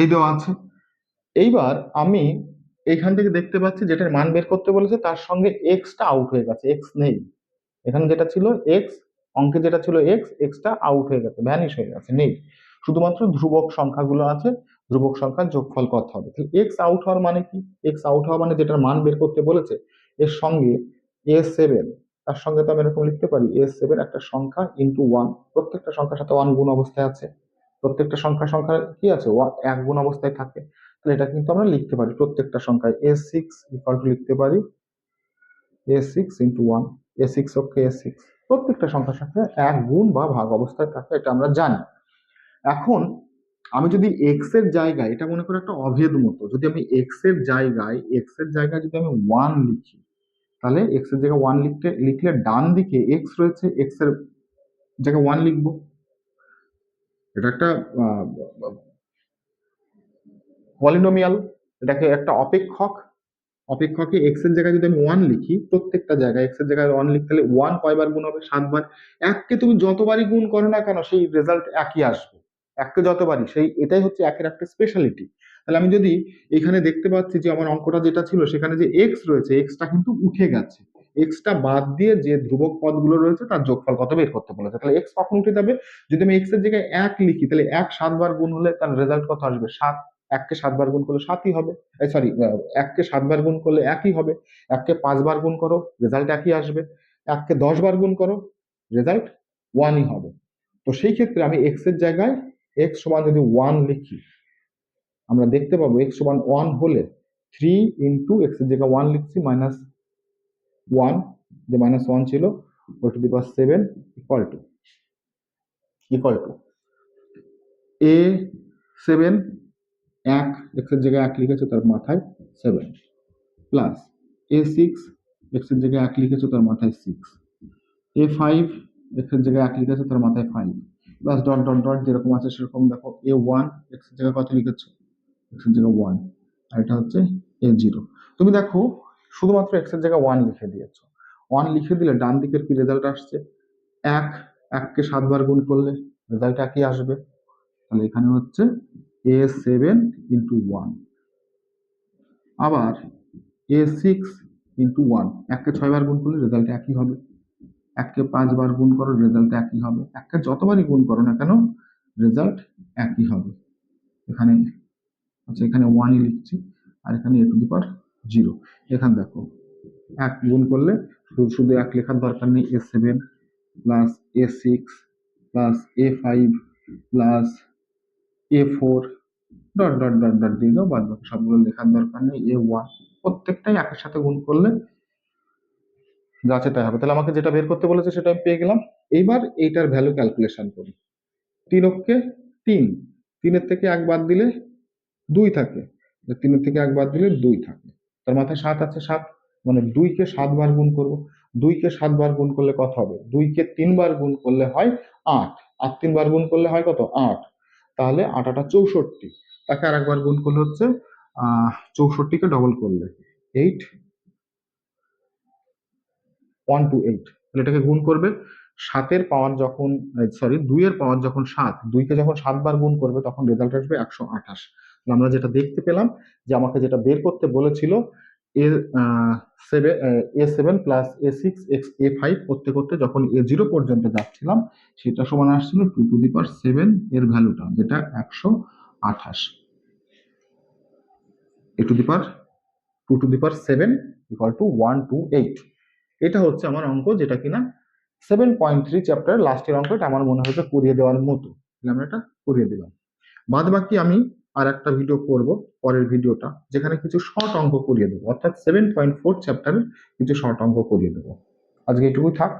এই দেওয়া আছে। এইবার আমি এইখান থেকে দেখতে পাচ্ছি যেটার মান বের করতে বলেছে তার সঙ্গে এক্সটা আউট হয়ে গেছে, এক্স নেই এখানে, যেটা ছিল এক্স, অঙ্কে যেটা ছিল এক্স, এক্সটা আউট হয়ে গেছে, ভ্যানিশ হয়ে গেছে, নেই, শুধুমাত্র ধ্রুবক সংখ্যাগুলো আছে। ধ্রুবক সংখ্যার যোগফল কত হবে, এক্স আউট হওয়ার মানে কি, এক্স আউট হওয়া মানে যেটার মান বের করতে বলেছে এর সঙ্গে A7, তার সঙ্গে তো আমি এরকম লিখতে পারি A7 একটা সংখ্যা ইন্টু 1, প্রত্যেকটা সংখ্যার সাথে 1 গুণ অবস্থায় আছে, প্রত্যেকটা সংখ্যা সংখ্যা কি আছে 1 গুণ অবস্থায় থাকে, তাহলে এটা কিন্তু আমরা লিখতে পারি প্রত্যেকটা সংখ্যায় A6 লিখতে পারি A6 × 1, A6 অক্ষে A6, প্রত্যেকটা সংখ্যার সাথে 1 গুণ বা ভাগ অবস্থায় থাকে, এটা আমরা জানি। এখন আমি যদি এক্স এর জায়গায়, এটা মনে করো একটা অভেদ মতো, যদি আমি এক্স এর জায়গায় যদি আমি 1 লিখি, তাহলে এক্স এর জায়গায় 1 লিখলে ডান দিকে এক্স রয়েছে, এক্স এর জায়গায় 1 লিখবো, এটা একটা পলিনোমিয়াল, এটাকে একটা অপেক্ষকে এক্স এর জায়গায় যদি আমি 1 লিখি, প্রত্যেকটা জায়গায় এক্স এর জায়গায় 1 লিখতে, তাহলে 1 কয়বার গুণ হবে, 7 বার। এককে তুমি যতবারই গুণ করো না কেন সেই রেজাল্ট একই আসবে, এককে যতবারই, সেই এটাই হচ্ছে একের একটা স্পেশালিটি। তাহলে আমি যদি এখানে দেখতে পাচ্ছি যে আমার অঙ্কটা যেটা ছিল সেখানে যে এক্স রয়েছে, এক্সটা কিন্তু উঠে গেছে, এক্সটা বাদ দিয়ে যে ধ্রুবক পদগুলো রয়েছে তার যোগফল কত বের করতে বলেছে, তাহলে এক্স কখন উঠে যাবে, যদি আমি এক্স এর জায়গায় 1 লিখি, তাহলে 1 7 বার গুণ হলে তার রেজাল্ট কত আসবে, 7, 1কে 7 বার গুণ করলে 7ই হবে, সরি 1কে 7 বার গুণ করলে একই হবে, 1কে 5 বার গুণ করো রেজাল্ট একই আসবে, 1কে 10 বার গুণ করো রেজাল্ট 1ই হবে। তো সেই ক্ষেত্রে আমি এক্স এর জায়গায় এক্স সমান যদি 1 লিখি, আমরা দেখতে পাবো এক্স সমান 1 হলে 3 × এক্স এর জায়গায় 1 লিখছি -1, যে -1 ছিল, ⁴ ইকুয়াল টু A7 1, এক্স এর জায়গায় 1 লিখেছো তার মাথায় 7, প্লাস A6 এক্স এর জায়গায় 1 লিখেছো তার মাথায় 6, A5 এক্স এর জায়গায় 1 লিখেছো তার মাথায় 5, প্লাস ডট ডট ডট যেরকম আছে সেরকম দেখো A1 এক্স এর জায়গায় কত লিখেছো, এক্স এর জায়গায় 1, আর এটা হচ্ছে A0। তুমি দেখো শুধুমাত্র এক্স এর জায়গায় 1 লিখে দিয়েছো। 1 লিখে দিলে ডান দিকের কি রেজাল্ট আসছে, 1, 1 কে 7 বার গুণ করলে রেজাল্ট একই আসবে। তাহলে এখানে হচ্ছে A7 ইন্টু 1। আবার A6 ইন্টু 1, 1 কে 6 বার গুণ করলে রেজাল্ট একই হবে। 1 কে 5 বার গুণ করো, রেজাল্ট একই হবে। 1 কে যতবারই গুণ করো না কেন রেজাল্ট একই হবে। এখানে আচ্ছা, এখানে 1ই লিখছি, আর এখানে A⁴0। এখানে দেখো 1 গুণ করলে শুধু শুধু 1 লেখার দরকার নেই, A7 plus A6 plus A5 plus A4 dot dot dot dot দিয়ে দাও, বাদ বাকি সবগুলো লেখার দরকার নেই। A1 প্রত্যেকটাই একের সাথে গুণ করলে যা আছে তাই হবে। তাহলে আমাকে যেটা বের করতে বলেছে সেটা আমি পেয়ে গেলাম। এইবার এইটার ভ্যালু ক্যালকুলেশন করি। 3 অক্ষে 3, 3-এর থেকে 1 বাদ দিলে 2 থাকে, 3-এর থেকে 1 বাদ দিলে 2 থাকে, তার মাথায় 7 আছে, 7 মানে 2 কে 7 বার গুণ করব। 2 কে 7 বার গুণ করলে কত হবে, 2 কে 3 বার গুণ করলে হয় 8, আর 3 বার গুণ করলে হয় কত 8, তাহলে 8 8 64, তাকে আর একবার গুণ করলে হচ্ছে 64 কে ডবল করলে 8 128, তাহলে এটাকে গুণ করবে। 7-এর পাওয়ার যখন সরি 2-এর পাওয়ার যখন 7, 2 কে যখন 7 বার গুণ করবে তখন রেজাল্ট আসবে 128। আমরা যেটা দেখতে পেলাম যে আমাকে যেটা বের করতে বলেছিল A7 plus A6 x A5 করতে করতে যখন A0 পর্যন্ত যাচ্ছিলাম সেটা সমান আসছিল 2⁷ এর ভ্যালুটা, যেটা 128। A2⁷ equal to 128। এটা হচ্ছে আমার অঙ্ক, যেটা কিনা 7.3 চ্যাপ্টার লাস্টের অঙ্ক। এটা আমার মনে হয়েছে করিয়ে দেওয়ার মতো, আমরা এটা করিয়ে দিলাম। বাদ বাকি আমি আর একটা ভিডিও করব, পরের ভিডিওটা, যেখানে কিছু শর্ট অঙ্ক করিয়ে দেবো, অর্থাৎ 7.4 চ্যাপ্টারের কিছু শর্ট অঙ্ক করিয়ে দেবো। আজকে এইটুকুই থাক।